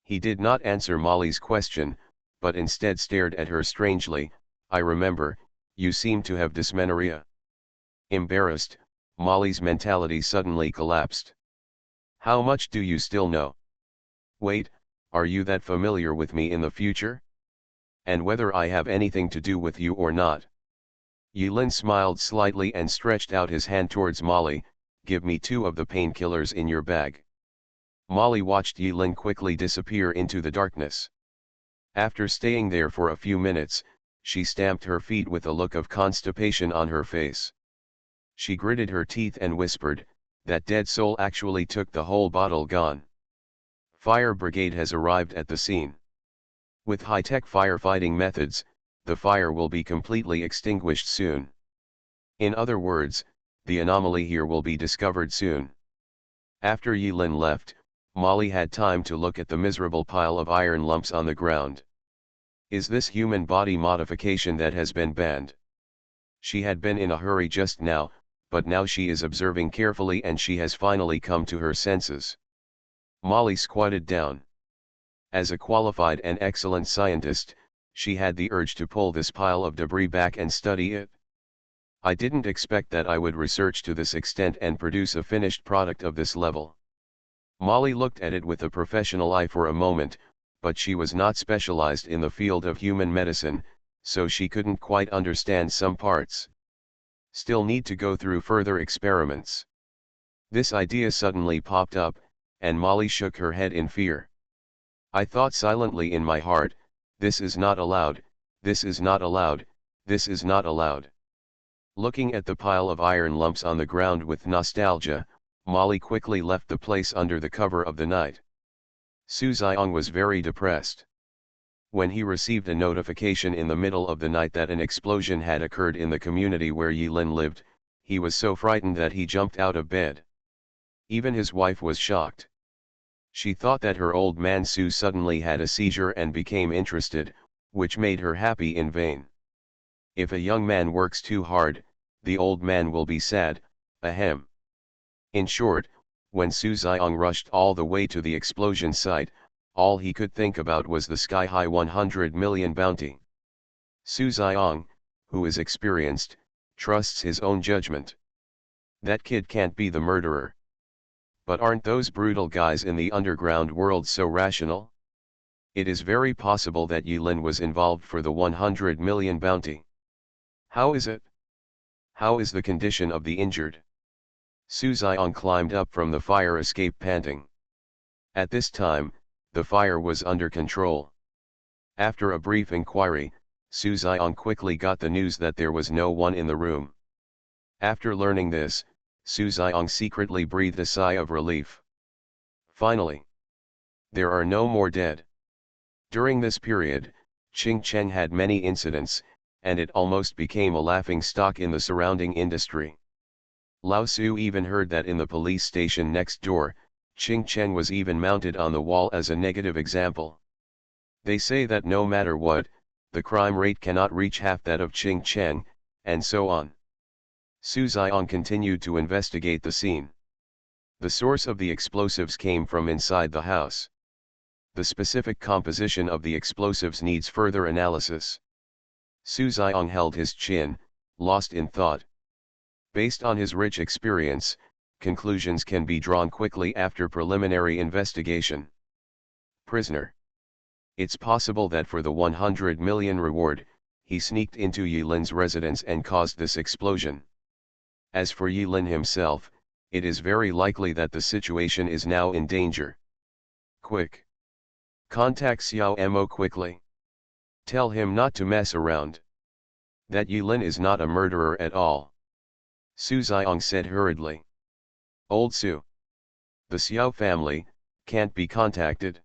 He did not answer Molly's question, but instead stared at her strangely. I remember, you seem to have dysmenorrhea. Embarrassed, Molly's mentality suddenly collapsed. How much do you still know? Wait, are you that familiar with me in the future? And whether I have anything to do with you or not? Yilin smiled slightly and stretched out his hand towards Molly. Give me 2 of the painkillers in your bag. Molly watched Yilin quickly disappear into the darkness. After staying there for a few minutes, she stamped her feet with a look of constipation on her face. She gritted her teeth and whispered, that dead soul actually took the whole bottle gone. Fire brigade has arrived at the scene. With high-tech firefighting methods, the fire will be completely extinguished soon. In other words, the anomaly here will be discovered soon. After Yilin left, Molly had time to look at the miserable pile of iron lumps on the ground. Is this human body modification that has been banned? She had been in a hurry just now, but now she is observing carefully and she has finally come to her senses. Molly squatted down. As a qualified and excellent scientist, she had the urge to pull this pile of debris back and study it. I didn't expect that I would research to this extent and produce a finished product of this level. Molly looked at it with a professional eye for a moment, but she was not specialized in the field of human medicine, so she couldn't quite understand some parts. Still need to go through further experiments. This idea suddenly popped up, and Molly shook her head in fear. I thought silently in my heart, this is not allowed, this is not allowed, this is not allowed. Looking at the pile of iron lumps on the ground with nostalgia, Molly quickly left the place under the cover of the night. Su Xiong was very depressed. When he received a notification in the middle of the night that an explosion had occurred in the community where Yilin lived, he was so frightened that he jumped out of bed. Even his wife was shocked. She thought that her old man Su suddenly had a seizure and became interested, which made her happy in vain. If a young man works too hard, the old man will be sad, ahem. In short, when Su Xiong rushed all the way to the explosion site, all he could think about was the sky-high 100 million bounty. Su Xiong, who is experienced, trusts his own judgment. That kid can't be the murderer. But aren't those brutal guys in the underground world so rational? It is very possible that Yilin was involved for the 100 million bounty. How is it? How is the condition of the injured? Su Xiong climbed up from the fire escape panting. At this time, the fire was under control. After a brief inquiry, Su Xiong quickly got the news that there was no one in the room. After learning this, Su Xiong secretly breathed a sigh of relief. Finally, there are no more dead. During this period, Qing Cheng had many incidents, and it almost became a laughing stock in the surrounding industry. Lao Su even heard that in the police station next door, Ching Cheng was even mounted on the wall as a negative example. They say that no matter what, the crime rate cannot reach half that of Ching Cheng, and so on. Su Xiong continued to investigate the scene. The source of the explosives came from inside the house. The specific composition of the explosives needs further analysis. Su Xiong held his chin, lost in thought. Based on his rich experience, conclusions can be drawn quickly after preliminary investigation. Prisoner. It's possible that for the 100 million reward, he sneaked into Yilin's residence and caused this explosion. As for Yilin himself, it is very likely that the situation is now in danger. Quick. Contact Xiao Mo quickly. Tell him not to mess around. That Yilin is not a murderer at all. Su Xiong said hurriedly. Old Su. The Xiao family can't be contacted.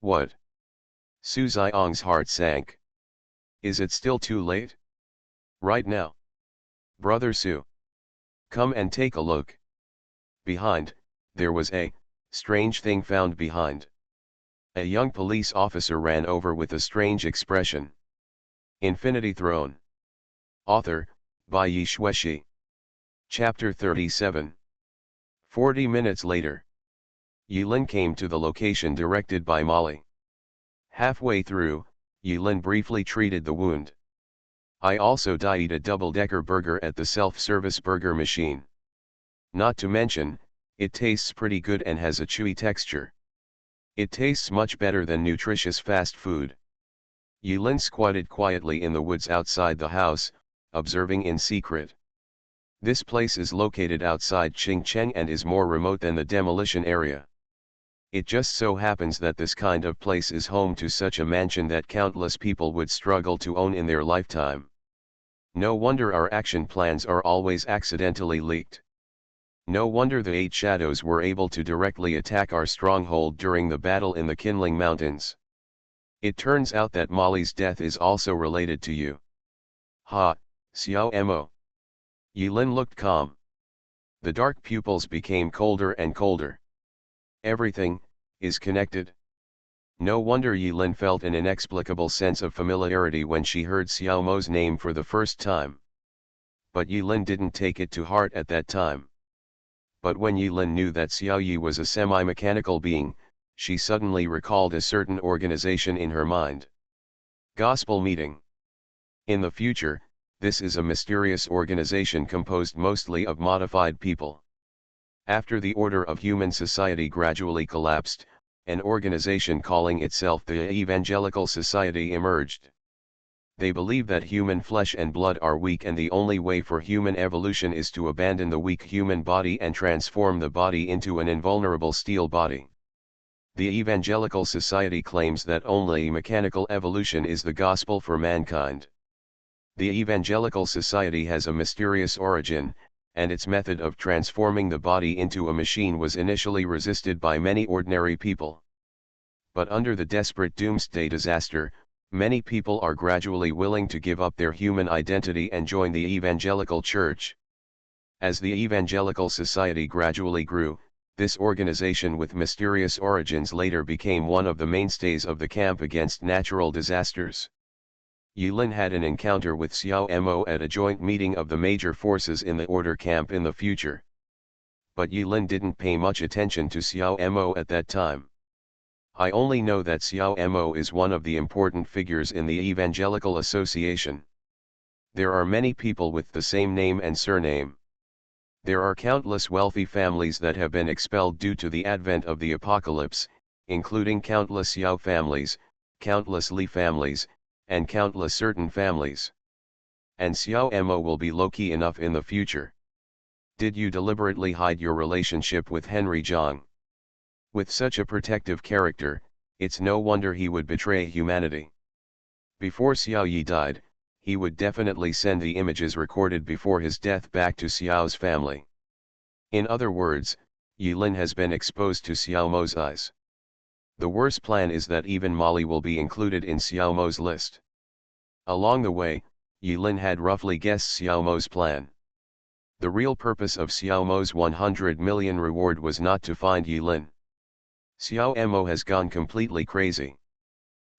What? Su Xiong's heart sank. Is it still too late? Right now. Brother Su. Come and take a look. Behind, there was a strange thing found behind. A young police officer ran over with a strange expression. Infinity Throne. Author, by Yi Shueshi. Chapter 37. 40 minutes later. Yilin came to the location directed by Molly. Halfway through, Yilin briefly treated the wound. I also died a double-decker burger at the self-service burger machine. Not to mention, it tastes pretty good and has a chewy texture. It tastes much better than nutritious fast food. Yilin squatted quietly in the woods outside the house, observing in secret. This place is located outside Qingcheng and is more remote than the demolition area. It just so happens that this kind of place is home to such a mansion that countless people would struggle to own in their lifetime. No wonder our action plans are always accidentally leaked. No wonder the 8 shadows were able to directly attack our stronghold during the battle in the Kinling Mountains. It turns out that Molly's death is also related to you. Ha, Xiao Mo. Yilin looked calm. The dark pupils became colder and colder. Everything is connected. No wonder Yilin felt an inexplicable sense of familiarity when she heard Xiao Mo's name for the first time. But Yilin didn't take it to heart at that time. But when Yilin knew that Xiao Yi was a semi-mechanical being, she suddenly recalled a certain organization in her mind. Gospel Meeting. In the future, this is a mysterious organization composed mostly of modified people. After the order of human society gradually collapsed, an organization calling itself the Evangelical Society emerged. They believe that human flesh and blood are weak and the only way for human evolution is to abandon the weak human body and transform the body into an invulnerable steel body. The Evangelical Society claims that only mechanical evolution is the gospel for mankind. The Evangelical Society has a mysterious origin, and its method of transforming the body into a machine was initially resisted by many ordinary people. But under the desperate doomsday disaster, many people are gradually willing to give up their human identity and join the Evangelical Church. As the Evangelical Society gradually grew, this organization with mysterious origins later became one of the mainstays of the camp against natural disasters. Yilin had an encounter with Xiao Mo at a joint meeting of the major forces in the order camp in the future. But Yilin didn't pay much attention to Xiao Mo at that time. I only know that Xiao Mo is one of the important figures in the Evangelical Association. There are many people with the same name and surname. There are countless wealthy families that have been expelled due to the advent of the apocalypse, including countless Xiao families, countless Li families, and countless certain families. And Xiao Mo will be low-key enough in the future. Did you deliberately hide your relationship with Henry Zhang? With such a protective character, it's no wonder he would betray humanity. Before Xiao Yi died, he would definitely send the images recorded before his death back to Xiao's family. In other words, Yilin has been exposed to Xiao Mo's eyes. The worst plan is that even Molly will be included in Xiao Mo's list. Along the way, Yilin had roughly guessed Xiao Mo's plan. The real purpose of Xiao Mo's 100 million reward was not to find Yilin. Xiao Mo has gone completely crazy.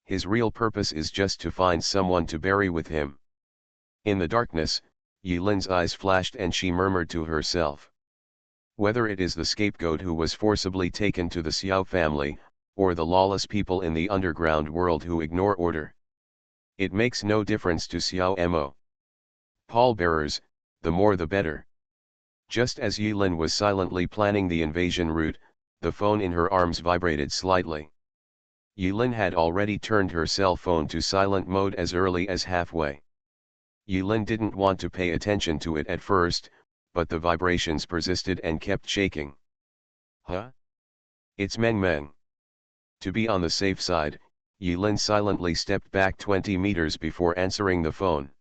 His real purpose is just to find someone to bury with him. In the darkness, Yilin's eyes flashed and she murmured to herself. Whether it is the scapegoat who was forcibly taken to the Xiao family, or the lawless people in the underground world who ignore order, it makes no difference to Xiao Mo. Pallbearers, the more the better. Just as Yilin was silently planning the invasion route, the phone in her arms vibrated slightly. Yilin had already turned her cell phone to silent mode as early as halfway. Yilin didn't want to pay attention to it at first, but the vibrations persisted and kept shaking. Huh? It's Meng Meng. To be on the safe side, Yilin silently stepped back 20 meters before answering the phone.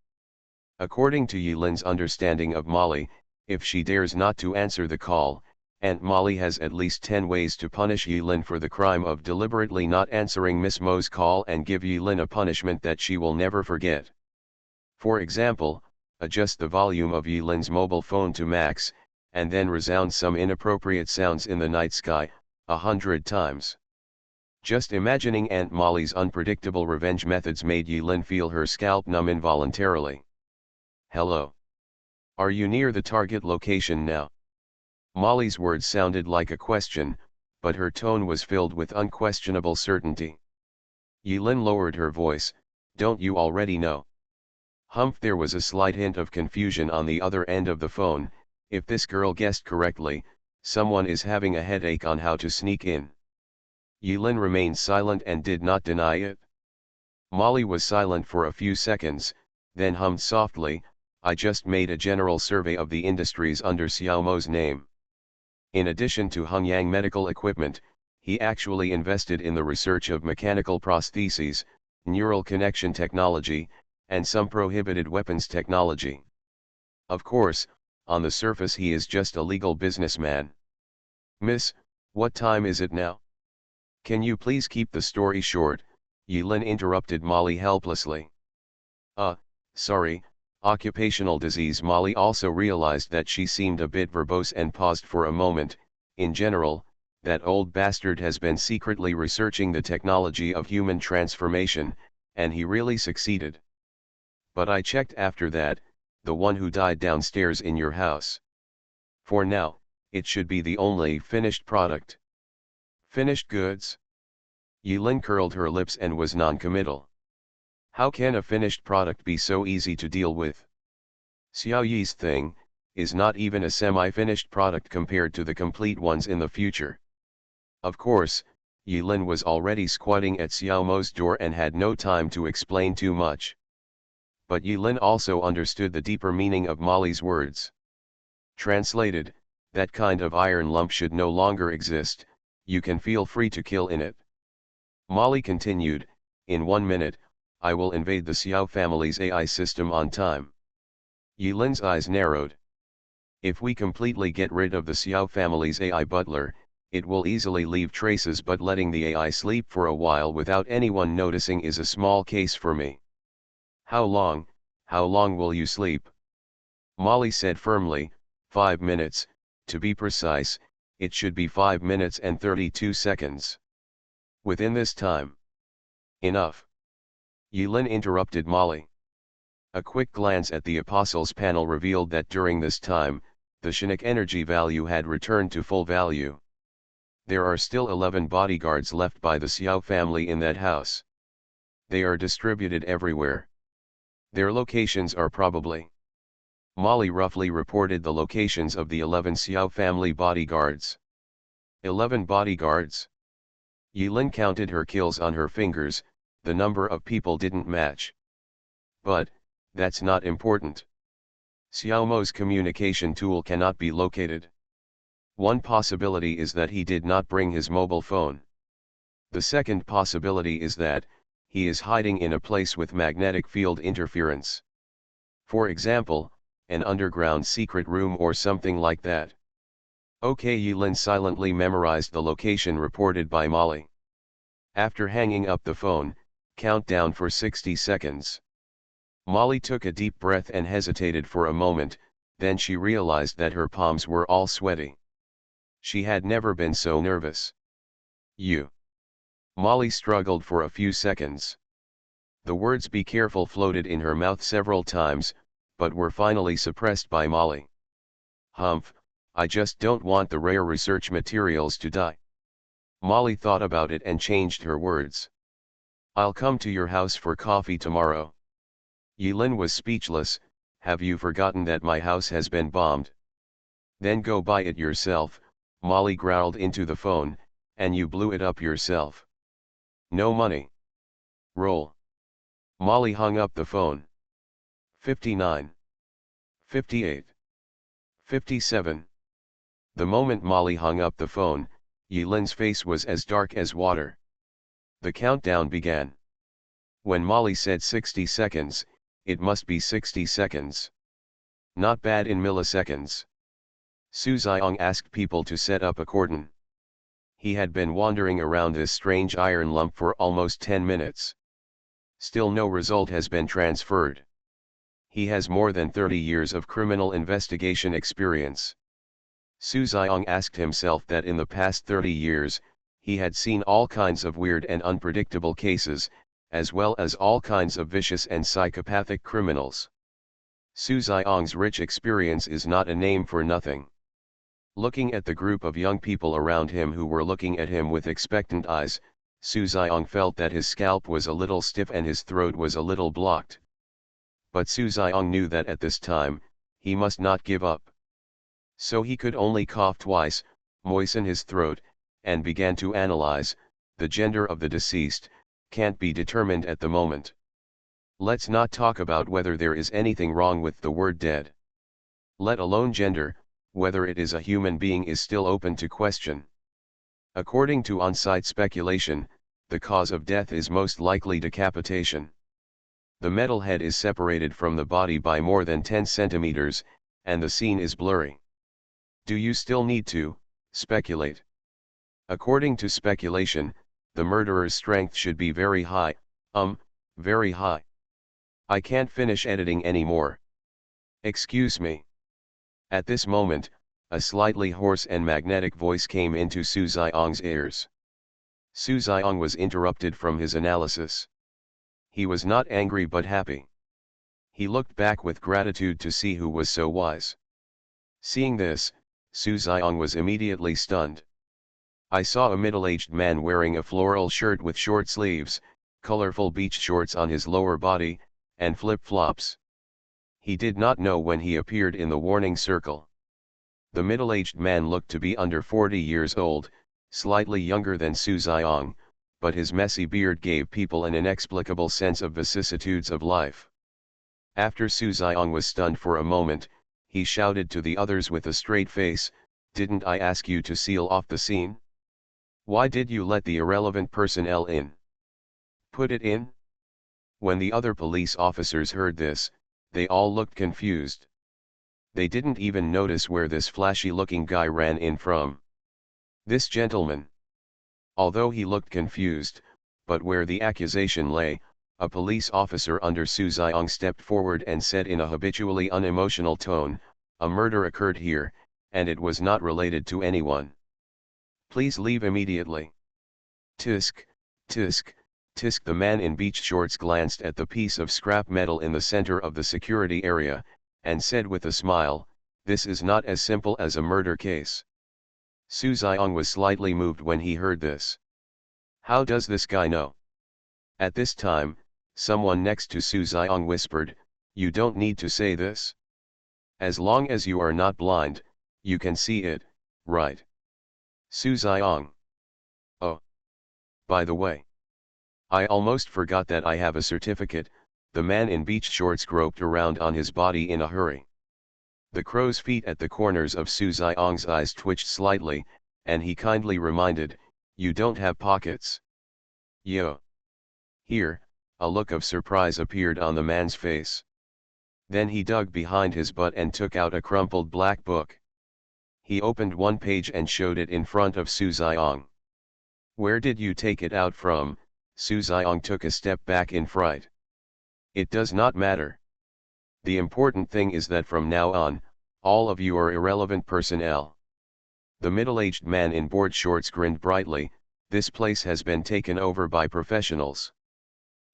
According to Yilin's understanding of Molly, if she dares not to answer the call, Aunt Molly has at least 10 ways to punish Yilin for the crime of deliberately not answering Miss Mo's call and give Yilin a punishment that she will never forget. For example, adjust the volume of Yilin's mobile phone to max, and then resound some inappropriate sounds in the night sky, 100 times. Just imagining Aunt Molly's unpredictable revenge methods made Yilin feel her scalp numb involuntarily. Hello. Are you near the target location now? Molly's words sounded like a question, but her tone was filled with unquestionable certainty. Yilin lowered her voice, don't you already know? Humph, there was a slight hint of confusion on the other end of the phone. If this girl guessed correctly, someone is having a headache on how to sneak in. Yilin remained silent and did not deny it. Molly was silent for a few seconds, then hummed softly, I just made a general survey of the industries under Xiao Mo's name. In addition to Hengyang medical equipment, he actually invested in the research of mechanical prostheses, neural connection technology, and some prohibited weapons technology. Of course, on the surface he is just a legal businessman. Miss, what time is it now? Can you please keep the story short? Yilin interrupted Molly helplessly. Sorry, occupational disease. Molly also realized that she seemed a bit verbose and paused for a moment. In general, that old bastard has been secretly researching the technology of human transformation, and he really succeeded. But I checked after that, the one who died downstairs in your house. For now, it should be the only finished product. Finished goods? Yilin curled her lips and was non-committal. How can a finished product be so easy to deal with? Xiao Yi's thing is not even a semi-finished product compared to the complete ones in the future. Of course, Yilin was already squatting at Xiao Mo's door and had no time to explain too much. But Yilin also understood the deeper meaning of Molly's words. Translated, that kind of iron lump should no longer exist, you can feel free to kill in it. Molly continued, in 1 minute, I will invade the Xiao family's AI system on time. Yilin's eyes narrowed. If we completely get rid of the Xiao family's AI butler, it will easily leave traces, but letting the AI sleep for a while without anyone noticing is a small case for me. How long will you sleep? Molly said firmly, 5 minutes, to be precise, it should be 5 minutes and 32 seconds. Within this time. Enough. Yilin interrupted Molly. A quick glance at the Apostles panel revealed that during this time, the Chinook energy value had returned to full value. There are still 11 bodyguards left by the Xiao family in that house. They are distributed everywhere. Their locations are probably. Molly roughly reported the locations of the 11 Xiao family bodyguards. 11 bodyguards? Yilin counted her kills on her fingers, the number of people didn't match. But, that's not important. Xiao Mo's communication tool cannot be located. One possibility is that he did not bring his mobile phone. The second possibility is that, he is hiding in a place with magnetic field interference. For example, an underground secret room or something like that. Okay, Yilin silently memorized the location reported by Molly. After hanging up the phone, count down for 60 seconds. Molly took a deep breath and hesitated for a moment, Then she realized that her palms were all sweaty. She had never been so nervous. You. Molly struggled for a few seconds. The words "be careful" floated in her mouth several times, but were finally suppressed by Molly. Humph, I just don't want the rare research materials to die. Molly thought about it and changed her words. I'll come to your house for coffee tomorrow. Yilin was speechless. Have you forgotten that my house has been bombed? Then go buy it yourself, Molly growled into the phone, and you blew it up yourself. No money. Roll. Molly hung up the phone. 59. 58. 57. The moment Molly hung up the phone, Yilin's face was as dark as water. The countdown began. When Molly said 60 seconds, it must be 60 seconds. Not bad in milliseconds. Su Xiong asked people to set up a cordon. He had been wandering around this strange iron lump for almost 10 minutes. Still no result has been transferred. He has more than 30 years of criminal investigation experience. Su Xiong asked himself that in the past 30 years, he had seen all kinds of weird and unpredictable cases, as well as all kinds of vicious and psychopathic criminals. Su Xiong's rich experience is not a name for nothing. Looking at the group of young people around him who were looking at him with expectant eyes, Su Xiong felt that his scalp was a little stiff and his throat was a little blocked. But Su Xiong knew that at this time, he must not give up. So he could only cough twice, moisten his throat, and began to analyze. The gender of the deceased can't be determined at the moment. Let's not talk about whether there is anything wrong with the word dead. Let alone gender, whether it is a human being is still open to question. According to on-site speculation, the cause of death is most likely decapitation. The metal head is separated from the body by more than 10 centimeters, and the scene is blurry. Do you still need to speculate? According to speculation, the murderer's strength should be very high, very high. I can't finish editing anymore. Excuse me. At this moment, a slightly hoarse and magnetic voice came into Su Xiong's ears. Su Xiong was interrupted from his analysis. He was not angry but happy. He looked back with gratitude to see who was so wise. Seeing this, Su Xiong was immediately stunned. I saw a middle-aged man wearing a floral shirt with short sleeves, colorful beach shorts on his lower body, and flip-flops. He did not know when he appeared in the warning circle. The middle-aged man looked to be under 40 years old, slightly younger than Su Xiong, but his messy beard gave people an inexplicable sense of vicissitudes of life. After Su Xiong was stunned for a moment, he shouted to the others with a straight face, "Didn't I ask you to seal off the scene? Why did you let the irrelevant personnel in? Put it in?" When the other police officers heard this, they all looked confused. They didn't even notice where this flashy-looking guy ran in from. This gentleman. Although he looked confused, but where the accusation lay, a police officer under Su Xiong stepped forward and said in a habitually unemotional tone, "A murder occurred here, and it was not related to anyone. Please leave immediately." Tisk, tisk, tisk. The man in beach shorts glanced at the piece of scrap metal in the center of the security area, and said with a smile, "This is not as simple as a murder case." Su Xiong was slightly moved when he heard this. How does this guy know? At this time, someone next to Su Xiong whispered, "You don't need to say this. As long as you are not blind, you can see it, right?" Su Xiong. Oh. By the way. I almost forgot that I have a certificate. The man in beach shorts groped around on his body in a hurry. The crow's feet at the corners of Su Xiong's eyes twitched slightly, and he kindly reminded, "You don't have pockets." Yo. Here, a look of surprise appeared on the man's face. Then he dug behind his butt and took out a crumpled black book. He opened one page and showed it in front of Su Xiong. "Where did you take it out from?" Su Xiong took a step back in fright. "It does not matter. The important thing is that from now on, All of you are irrelevant personnel. The middle-aged man in board shorts grinned brightly. This place has been taken over by professionals.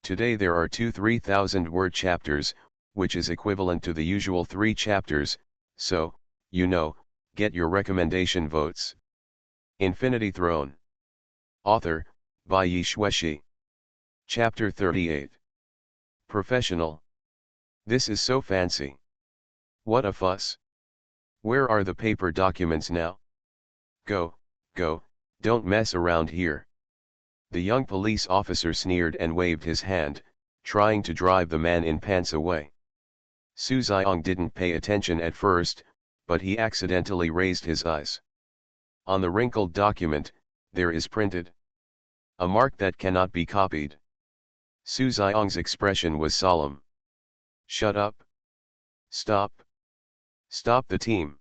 Today there are 2 3,000-word chapters, which is equivalent to the usual 3 chapters, so, get your recommendation votes. Infinity Throne. Author, by Yi Shueshi. Chapter 38. Professional. This is so fancy. What a fuss. Where are the paper documents now? Go, don't mess around here. The young police officer sneered and waved his hand, trying to drive the man in pants away. Su Xiong didn't pay attention at first, but he accidentally raised his eyes. On the wrinkled document, there is printed a mark that cannot be copied. Su Xiong's expression was solemn. Shut up. Stop. Stop the team.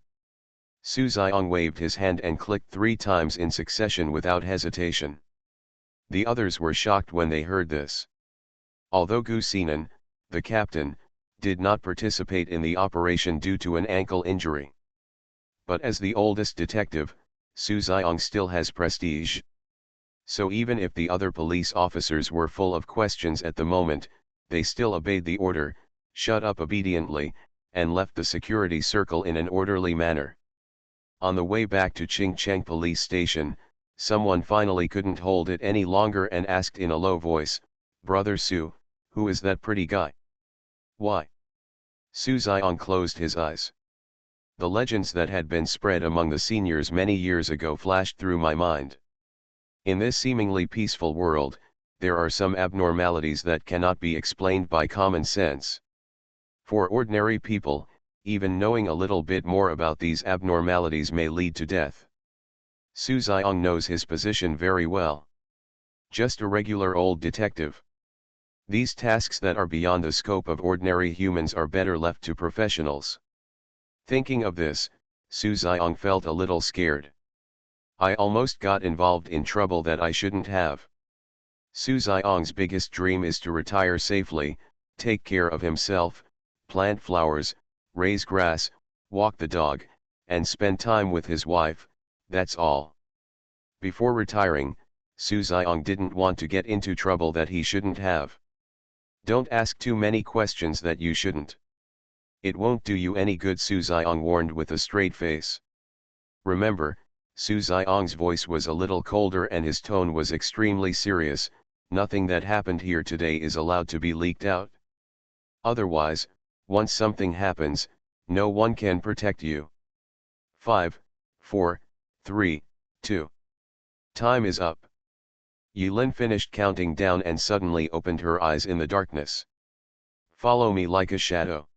Su Xiong waved his hand and clicked 3 times in succession without hesitation. The others were shocked when they heard this. Although Gu Xinan, the captain, did not participate in the operation due to an ankle injury. But as the oldest detective, Su Xiong still has prestige. So even if the other police officers were full of questions at the moment, they still obeyed the order, shut up obediently, and left the security circle in an orderly manner. On the way back to Qingcheng police station, someone finally couldn't hold it any longer and asked in a low voice, "Brother Su, who is that pretty guy?" "Why?" Su Xiong closed his eyes. The legends that had been spread among the seniors many years ago flashed through my mind. In this seemingly peaceful world, there are some abnormalities that cannot be explained by common sense. For ordinary people, even knowing a little bit more about these abnormalities may lead to death. Su Xiong knows his position very well. Just a regular old detective. These tasks that are beyond the scope of ordinary humans are better left to professionals. Thinking of this, Su Xiong felt a little scared. I almost got involved in trouble that I shouldn't have. Su Xiong's biggest dream is to retire safely, take care of himself, plant flowers, raise grass, walk the dog, and spend time with his wife, that's all. Before retiring, Su Xiong didn't want to get into trouble that he shouldn't have. Don't ask too many questions that you shouldn't. It won't do you any good, Su Xiong warned with a straight face. Remember, Su Xiong's voice was a little colder and his tone was extremely serious. Nothing that happened here today is allowed to be leaked out. Otherwise, once something happens, no one can protect you. 5, 4, 3, 2. Time is up. Yilin finished counting down and suddenly opened her eyes in the darkness. Follow me like a shadow.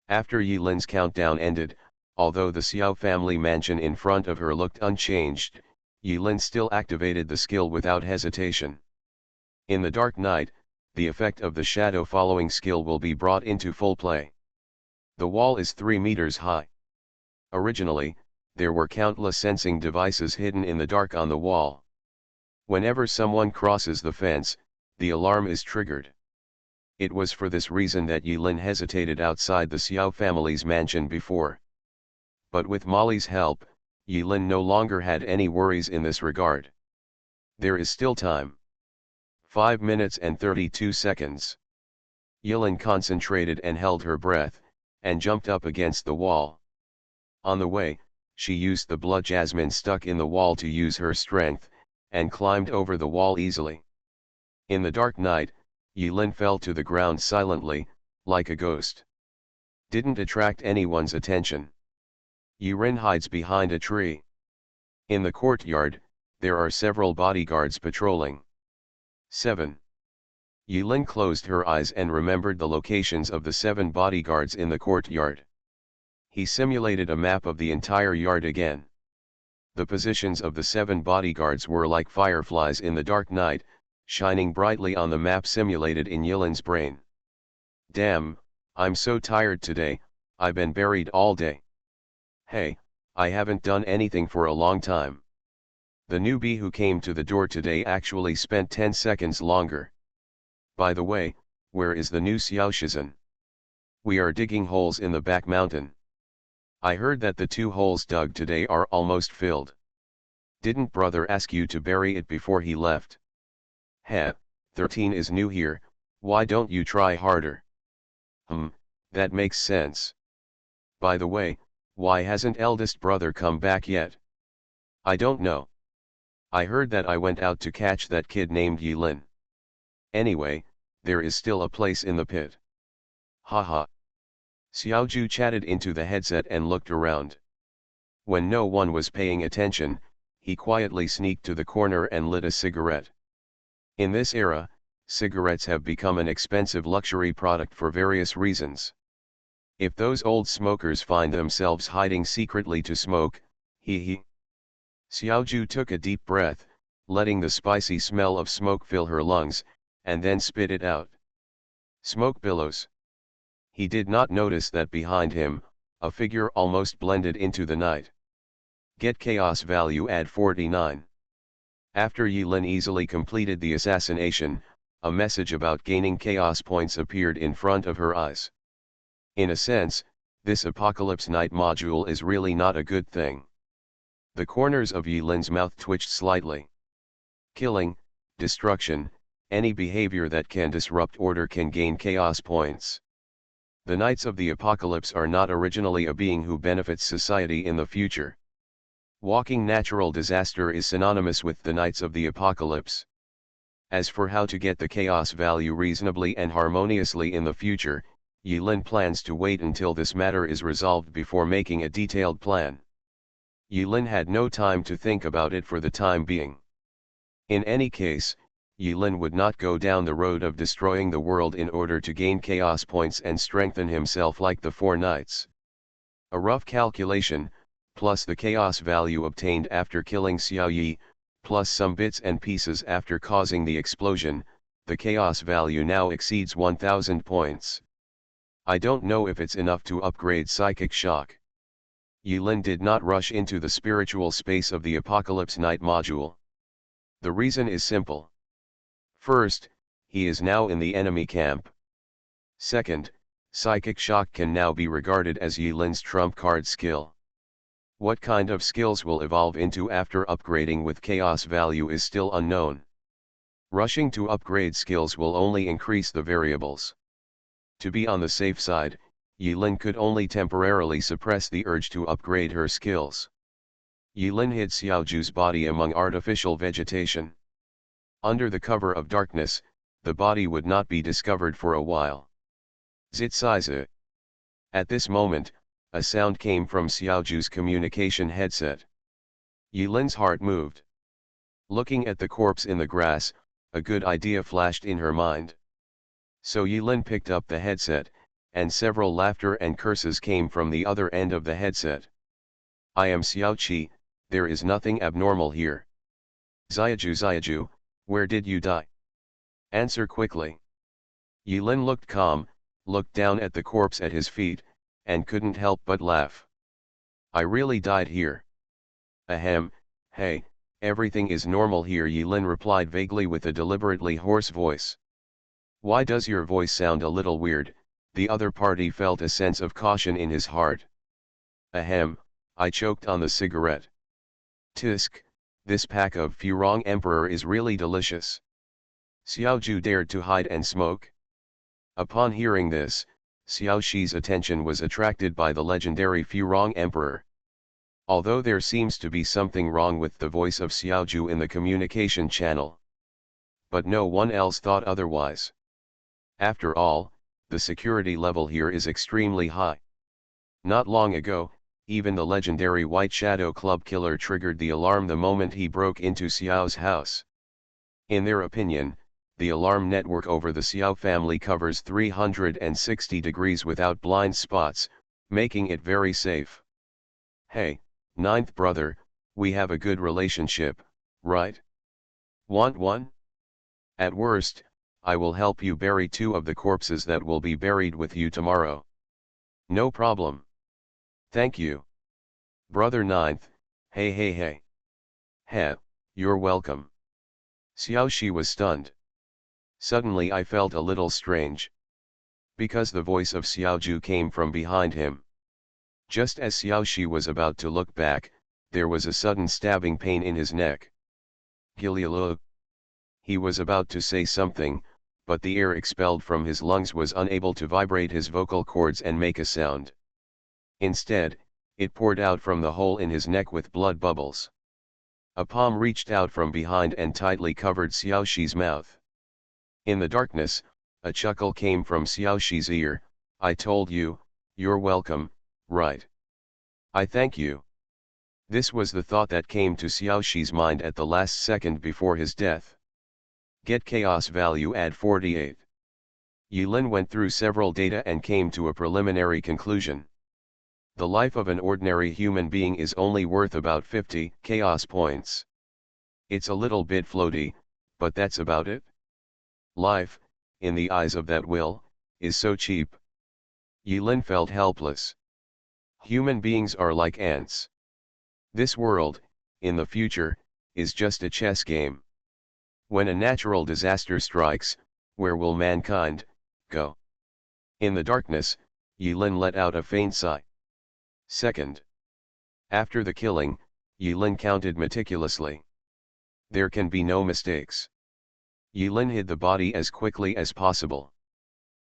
After Yilin's countdown ended, although the Xiao family mansion in front of her looked unchanged, Yilin still activated the skill without hesitation. In the dark night, the effect of the shadow following skill will be brought into full play. The wall is 3 meters high. Originally, there were countless sensing devices hidden in the dark on the wall. Whenever someone crosses the fence, the alarm is triggered. It was for this reason that Yilin hesitated outside the Xiao family's mansion before. But with Molly's help, Yilin no longer had any worries in this regard. There is still time. 5 minutes and 32 seconds. Yilin concentrated and held her breath, and jumped up against the wall. On the way, she used the blood jasmine stuck in the wall to use her strength, and climbed over the wall easily. In the dark night, Yilin fell to the ground silently, like a ghost. Didn't attract anyone's attention. Yirin hides behind a tree. In the courtyard, there are several bodyguards patrolling. 7. Yilin closed her eyes and remembered the locations of the 7 bodyguards in the courtyard. He simulated a map of the entire yard again. The positions of the 7 bodyguards were like fireflies in the dark night, shining brightly on the map simulated in Yilin's brain. Damn, I'm so tired today, I've been buried all day. Hey, I haven't done anything for a long time. The newbie who came to the door today actually spent 10 seconds longer. By the way, where is the new Xiaoshizhen? We are digging holes in the back mountain. I heard that the 2 holes dug today are almost filled. Didn't brother ask you to bury it before he left? Heh, 13 is new here, why don't you try harder? That makes sense. By the way, why hasn't eldest brother come back yet? I don't know. I heard that I went out to catch that kid named Yilin. Anyway, there is still a place in the pit. Haha. Xiaoju chatted into the headset and looked around. When no one was paying attention, he quietly sneaked to the corner and lit a cigarette. In this era, cigarettes have become an expensive luxury product for various reasons. If those old smokers find themselves hiding secretly to smoke, hee. Xiaoju took a deep breath, letting the spicy smell of smoke fill her lungs, and then spit it out. Smoke billows. He did not notice that behind him, a figure almost blended into the night. Get chaos value add 49. After Yilin easily completed the assassination, a message about gaining chaos points appeared in front of her eyes. In a sense, this Apocalypse Night module is really not a good thing. The corners of Yilin's mouth twitched slightly. Killing, destruction, any behavior that can disrupt order can gain chaos points. The Knights of the Apocalypse are not originally a being who benefits society in the future. Walking natural disaster is synonymous with the Knights of the Apocalypse. As for how to get the chaos value reasonably and harmoniously in the future, Yilin plans to wait until this matter is resolved before making a detailed plan. Yilin had no time to think about it for the time being. In any case, Yilin would not go down the road of destroying the world in order to gain chaos points and strengthen himself like the 4 knights. A rough calculation, plus the chaos value obtained after killing Xiao Yi, plus some bits and pieces after causing the explosion, the chaos value now exceeds 1000 points. I don't know if it's enough to upgrade Psychic Shock. Yilin did not rush into the spiritual space of the Apocalypse Night module. The reason is simple. First, he is now in the enemy camp. Second, Psychic Shock can now be regarded as Yilin's trump card skill. What kind of skills will evolve into after upgrading with chaos value is still unknown. Rushing to upgrade skills will only increase the variables. To be on the safe side, Yilin could only temporarily suppress the urge to upgrade her skills. Yilin hid Xiaoju's body among artificial vegetation. Under the cover of darkness, the body would not be discovered for a while. Zitsize. At this moment, a sound came from Xiaoju's communication headset. Yilin's heart moved. Looking at the corpse in the grass, a good idea flashed in her mind. So Yilin picked up the headset, and several laughter and curses came from the other end of the headset. I am Xiaoqi, there is nothing abnormal here. Xiaoju, where did you die? Answer quickly. Yilin looked calm, looked down at the corpse at his feet, and couldn't help but laugh. I really died here. Ahem, hey, everything is normal here, Yilin replied vaguely with a deliberately hoarse voice. Why does your voice sound a little weird? The other party felt a sense of caution in his heart. Ahem, I choked on the cigarette. Tisk, this pack of Furong Emperor is really delicious. Xiaoju dared to hide and smoke. Upon hearing this, Xiaoxi's attention was attracted by the legendary Furong Emperor. Although there seems to be something wrong with the voice of Xiaoju in the communication channel. But no one else thought otherwise. After all, the security level here is extremely high. Not long ago, even the legendary White Shadow Club killer triggered the alarm the moment he broke into Xiao's house. In their opinion, the alarm network over the Xiao family covers 360 degrees without blind spots, making it very safe. Hey, ninth brother, we have a good relationship, right? Want one? At worst, I will help you bury 2 of the corpses that will be buried with you tomorrow. No problem. Thank you. Brother ninth, hey. Heh, you're welcome. Xiaoxi was stunned. Suddenly I felt a little strange. Because the voice of Xiaoju came from behind him. Just as Xiaoxi was about to look back, there was a sudden stabbing pain in his neck. Gilialo. He was about to say something, but the air expelled from his lungs was unable to vibrate his vocal cords and make a sound. Instead, it poured out from the hole in his neck with blood bubbles. A palm reached out from behind and tightly covered Xiaoxi's mouth. In the darkness, a chuckle came from Xiaoxi's ear. "I told you, you're welcome, right? I thank you." This was the thought that came to Xiaoxi's mind at the last second before his death. Get chaos value add 48. Yulin went through several data and came to a preliminary conclusion. The life of an ordinary human being is only worth about 50 chaos points. It's a little bit floaty, but that's about it. Life, in the eyes of that will, is so cheap. Yulin felt helpless. Human beings are like ants. This world, in the future, is just a chess game. When a natural disaster strikes, where will mankind go? In the darkness, Yulin let out a faint sigh. Second. After the killing, Yulin counted meticulously. There can be no mistakes. Yulin hid the body as quickly as possible.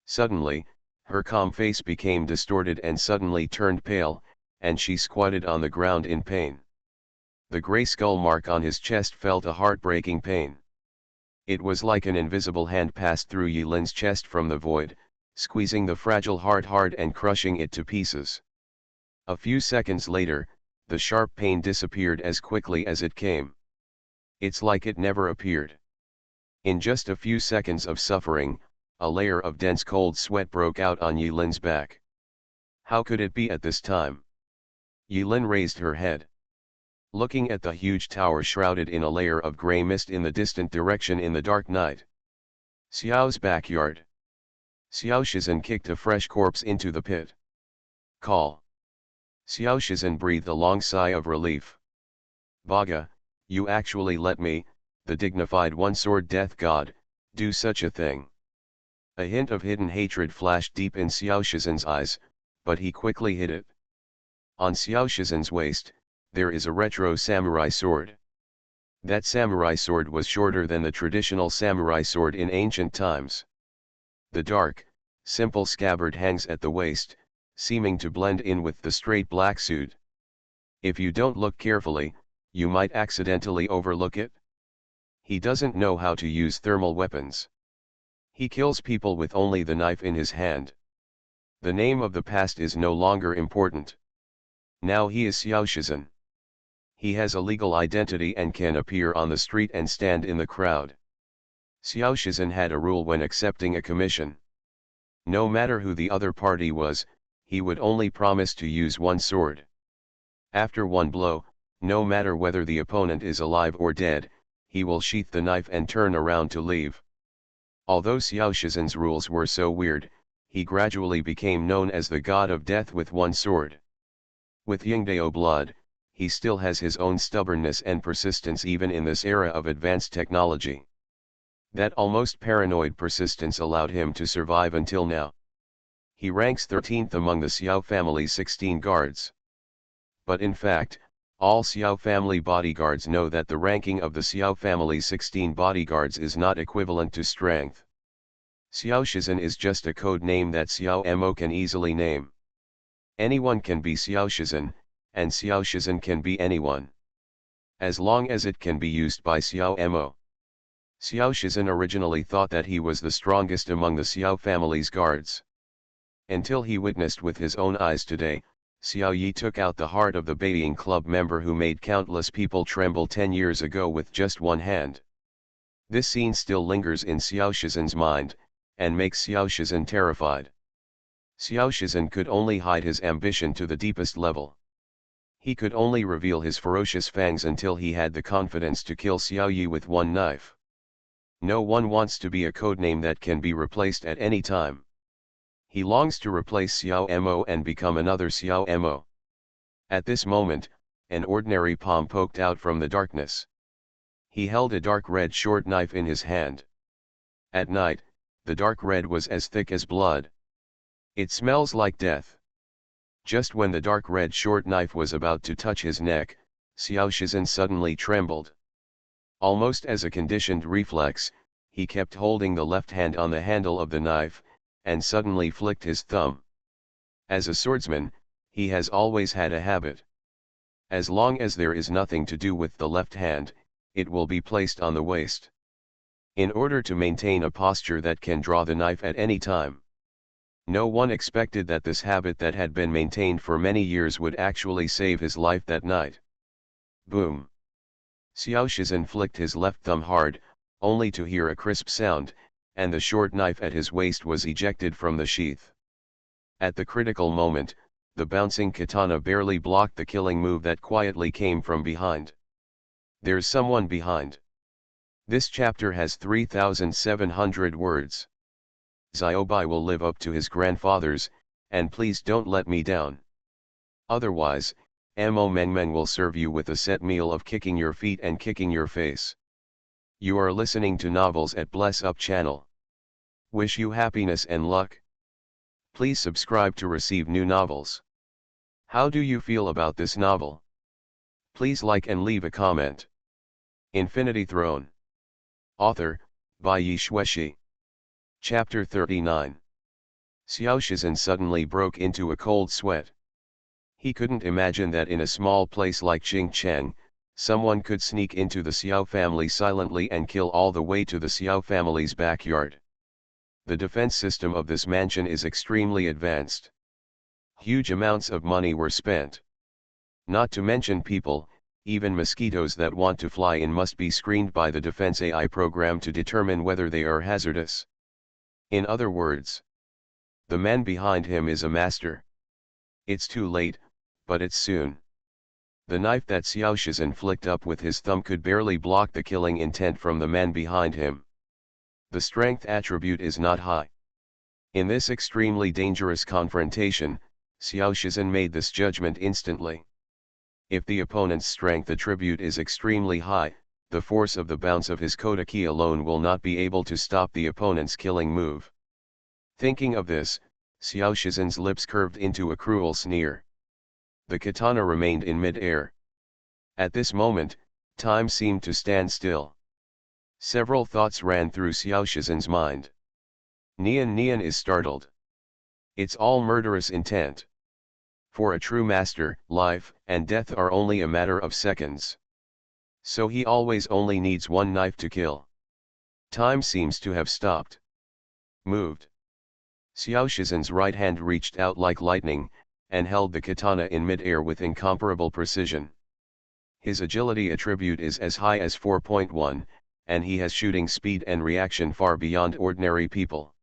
Suddenly, her calm face became distorted and suddenly turned pale, and she squatted on the ground in pain. The gray skull mark on his chest felt a heartbreaking pain. It was like an invisible hand passed through Yulin's chest from the void, squeezing the fragile heart hard and crushing it to pieces. A few seconds later, the sharp pain disappeared as quickly as it came. It's like it never appeared. In just a few seconds of suffering, a layer of dense cold sweat broke out on Yulin's back. How could it be at this time? Yulin raised her head. Looking at the huge tower shrouded in a layer of grey mist in the distant direction in the dark night. Xiao's backyard. Xiao Shizhen kicked a fresh corpse into the pit. Call. Xiao Shizhen breathed a long sigh of relief. Baga, you actually let me, the dignified one-sword death god, do such a thing. A hint of hidden hatred flashed deep in Xiao Shizhen's eyes, but he quickly hid it. On Xiao Shizhen's waist, there is a retro samurai sword. That samurai sword was shorter than the traditional samurai sword in ancient times. The dark, simple scabbard hangs at the waist, seeming to blend in with the straight black suit. If you don't look carefully, you might accidentally overlook it. He doesn't know how to use thermal weapons. He kills people with only the knife in his hand. The name of the past is no longer important. Now he is Xiao Shizhen. He has a legal identity and can appear on the street and stand in the crowd. Xiao Shizhen had a rule when accepting a commission. No matter who the other party was, he would only promise to use one sword. After one blow, no matter whether the opponent is alive or dead, he will sheath the knife and turn around to leave. Although Xiao Shizhen's rules were so weird, he gradually became known as the god of death with one sword. With Yingdao blood, he still has his own stubbornness and persistence even in this era of advanced technology. That almost paranoid persistence allowed him to survive until now. He ranks 13th among the Xiao family's 16 guards. But in fact, all Xiao family bodyguards know that the ranking of the Xiao family's 16 bodyguards is not equivalent to strength. Xiao Shizhen is just a code name that Xiao Mo can easily name. Anyone can be Xiao Shizhen, and Xiao Shizhen can be anyone. As long as it can be used by Xiao Mo. Xiao Shizhen originally thought that he was the strongest among the Xiao family's guards. Until he witnessed with his own eyes today, Xiao Yi took out the heart of the Beiying Club member who made countless people tremble 10 years ago with just one hand. This scene still lingers in Xiao Shizhen's mind, and makes Xiao Shizhen terrified. Xiao Shizhen could only hide his ambition to the deepest level. He could only reveal his ferocious fangs until he had the confidence to kill Xiao Yi with one knife. No one wants to be a codename that can be replaced at any time. He longs to replace Xiao Mo and become another Xiao Mo. At this moment, an ordinary palm poked out from the darkness. He held a dark red short knife in his hand. At night, the dark red was as thick as blood. It smells like death. Just when the dark red short knife was about to touch his neck, Xiao Shizhen suddenly trembled. Almost as a conditioned reflex, he kept holding the left hand on the handle of the knife, and suddenly flicked his thumb. As a swordsman, he has always had a habit. As long as there is nothing to do with the left hand, it will be placed on the waist. In order to maintain a posture that can draw the knife at any time. No one expected that this habit that had been maintained for many years would actually save his life that night. Boom! Xiao Shizhen flicked his left thumb hard, only to hear a crisp sound, and the short knife at his waist was ejected from the sheath. At the critical moment, the bouncing katana barely blocked the killing move that quietly came from behind. There's someone behind. This chapter has 3,700 words. Xiaobai will live up to his grandfathers, and please don't let me down. Otherwise, Mo Mengmeng will serve you with a set meal of kicking your feet and kicking your face. You are listening to Novels at Bless Up channel. Wish you happiness and luck. Please subscribe to receive new novels. How do you feel about this novel? Please like and leave a comment. Infinity Throne. Author, by Yi Shueshi. Chapter 39. Xiao Shizhen suddenly broke into a cold sweat. He couldn't imagine that in a small place like Xingcheng, someone could sneak into the Xiao family silently and kill all the way to the Xiao family's backyard. The defense system of this mansion is extremely advanced. Huge amounts of money were spent. Not to mention people, even mosquitoes that want to fly in must be screened by the defense AI program to determine whether they are hazardous. In other words, the man behind him is a master. It's too late, but it's soon. The knife that Xiao Shizhen flicked up with his thumb could barely block the killing intent from the man behind him. The strength attribute is not high. In this extremely dangerous confrontation, Xiao Shizhen made this judgment instantly. If the opponent's strength attribute is extremely high, the force of the bounce of his Kodaki alone will not be able to stop the opponent's killing move. Thinking of this, Xiao Shizhen's lips curved into a cruel sneer. The katana remained in mid-air. At this moment, time seemed to stand still. Several thoughts ran through Xiao Shizhen's mind. Nian is startled. It's all murderous intent. For a true master, life and death are only a matter of seconds. So he always only needs one knife to kill. Time seems to have stopped. Moved. Xiao Shizhen's right hand reached out like lightning, and held the katana in mid-air with incomparable precision. His agility attribute is as high as 4.1, and he has shooting speed and reaction far beyond ordinary people.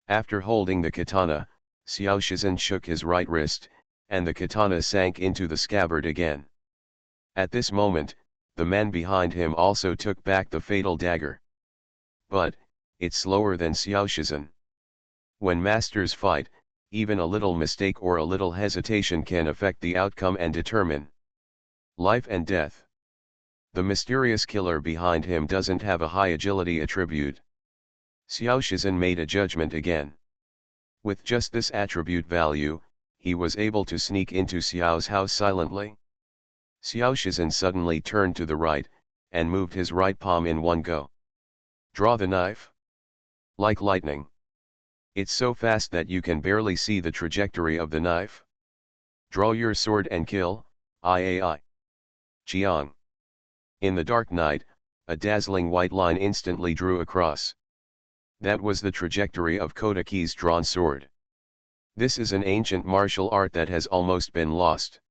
After holding the katana, Xiao Shizhen shook his right wrist, and the katana sank into the scabbard again. At this moment, the man behind him also took back the fatal dagger. But, it's slower than Xiao Shizhen. When masters fight, even a little mistake or a little hesitation can affect the outcome and determine life and death. The mysterious killer behind him doesn't have a high agility attribute. Xiao Shizhen made a judgment again. With just this attribute value, he was able to sneak into Xiao's house silently. Xiao Shizhen suddenly turned to the right, and moved his right palm in one go. Draw the knife. Like lightning. It's so fast that you can barely see the trajectory of the knife. Draw your sword and kill, I. Jiang. In the dark night, a dazzling white line instantly drew across. That was the trajectory of Kodaki's drawn sword. This is an ancient martial art that has almost been lost.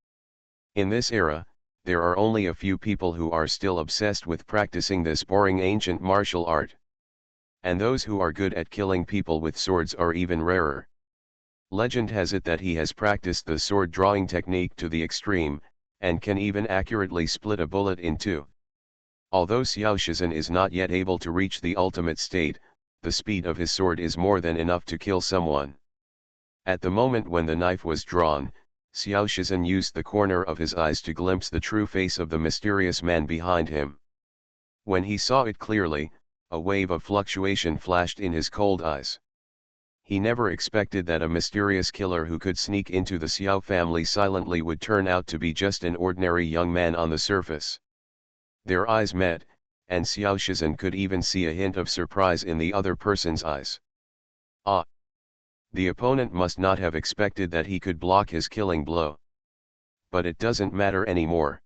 In this era, there are only a few people who are still obsessed with practicing this boring ancient martial art. And those who are good at killing people with swords are even rarer. Legend has it that he has practiced the sword drawing technique to the extreme, and can even accurately split a bullet in two. Although Xiao Shizhen is not yet able to reach the ultimate state, the speed of his sword is more than enough to kill someone. At the moment when the knife was drawn, Xiao Shizhen used the corner of his eyes to glimpse the true face of the mysterious man behind him. When he saw it clearly, a wave of fluctuation flashed in his cold eyes. He never expected that a mysterious killer who could sneak into the Xiao family silently would turn out to be just an ordinary young man on the surface. Their eyes met, and Xiao Shizhen could even see a hint of surprise in the other person's eyes. Ah! The opponent must not have expected that he could block his killing blow. But it doesn't matter anymore.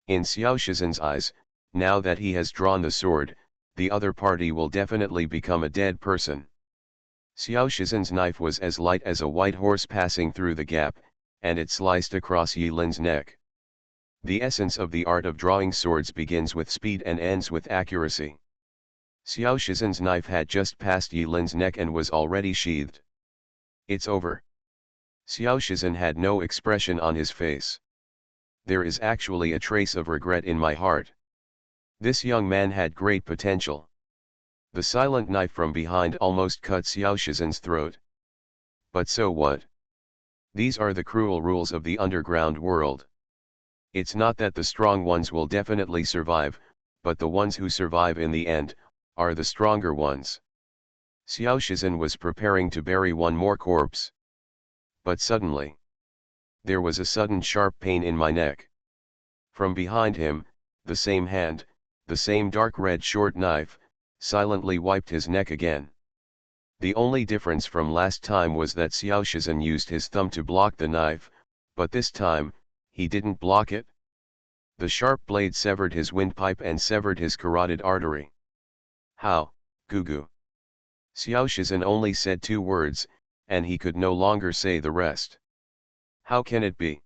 In Xiao Shizhen's eyes, now that he has drawn the sword, the other party will definitely become a dead person. Xiao Shizhen's knife was as light as a white horse passing through the gap, and it sliced across Yi Lin's neck. The essence of the art of drawing swords begins with speed and ends with accuracy. Xiao Shizhen's knife had just passed Yi Lin's neck and was already sheathed. It's over. Xiao Shizhen had no expression on his face. There is actually a trace of regret in my heart. This young man had great potential. The silent knife from behind almost cut Xiao Shizhen's throat. But so what? These are the cruel rules of the underground world. It's not that the strong ones will definitely survive, but the ones who survive in the end, are the stronger ones. Xiao Shizhen was preparing to bury one more corpse. But suddenly, there was a sudden sharp pain in my neck. From behind him, the same hand, the same dark red short knife, silently wiped his neck again. The only difference from last time was that Xiao Shizhen used his thumb to block the knife, but this time, he didn't block it. The sharp blade severed his windpipe and severed his carotid artery. How, Gugu? Xiao Shizhen only said 2 words, and he could no longer say the rest. How can it be?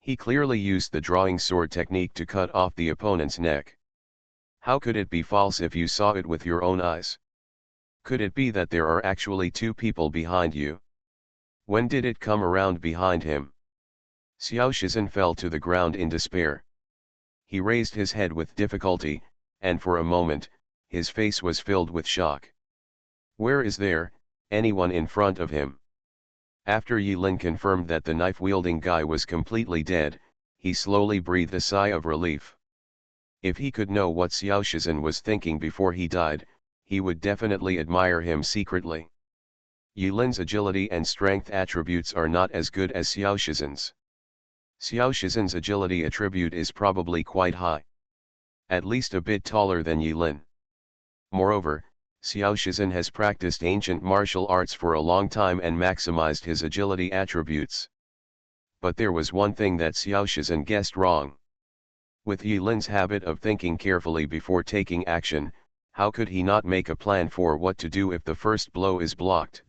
He clearly used the drawing sword technique to cut off the opponent's neck. How could it be false if you saw it with your own eyes? Could it be that there are actually 2 people behind you? When did it come around behind him? Xiao Shizhen fell to the ground in despair. He raised his head with difficulty, and for a moment, his face was filled with shock. Where is there anyone in front of him? After Yi Lin confirmed that the knife-wielding guy was completely dead, he slowly breathed a sigh of relief. If he could know what Xiao Shizhen was thinking before he died, he would definitely admire him secretly. Yi Lin's agility and strength attributes are not as good as Xiao Shizhen's. Xiao Shizhen's agility attribute is probably quite high. At least a bit taller than Yi Lin. Moreover, Xiao Shizhen has practiced ancient martial arts for a long time and maximized his agility attributes. But there was one thing that Xiao Shizhen guessed wrong. With Yi Lin's habit of thinking carefully before taking action, how could he not make a plan for what to do if the first blow is blocked?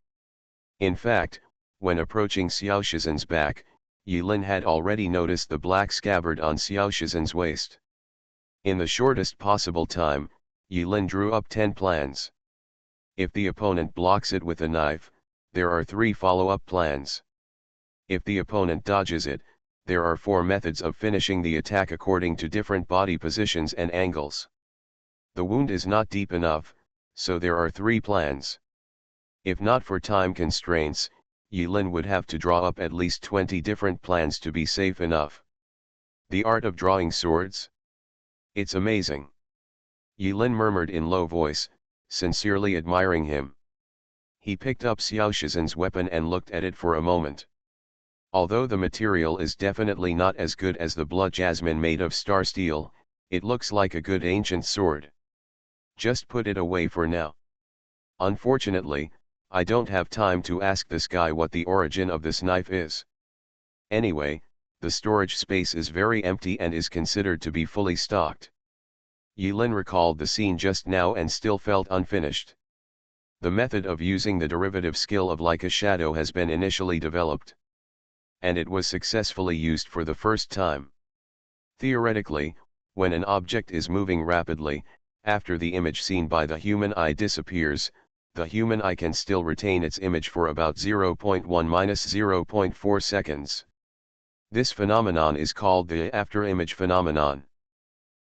In fact, when approaching Xiao Shizhen's back, Yi Lin had already noticed the black scabbard on Xiao Shizhen's waist. In the shortest possible time, Yi Lin drew up 10 plans. If the opponent blocks it with a knife, there are 3 follow-up plans. If the opponent dodges it, there are 4 methods of finishing the attack according to different body positions and angles. The wound is not deep enough, so there are 3 plans. If not for time constraints, Yi Lin would have to draw up at least 20 different plans to be safe enough. The art of drawing swords? It's amazing. Yi Lin murmured in low voice, sincerely admiring him. He picked up Xiao Shizhen's weapon and looked at it for a moment. Although the material is definitely not as good as the blood jasmine made of star steel, it looks like a good ancient sword. Just put it away for now. Unfortunately, I don't have time to ask this guy what the origin of this knife is. Anyway, the storage space is very empty and is considered to be fully stocked. Yi Lin recalled the scene just now and still felt unfinished. The method of using the derivative skill of like a shadow has been initially developed. And it was successfully used for the first time. Theoretically, when an object is moving rapidly, after the image seen by the human eye disappears, the human eye can still retain its image for about 0.1-0.4 seconds. This phenomenon is called the after-image phenomenon.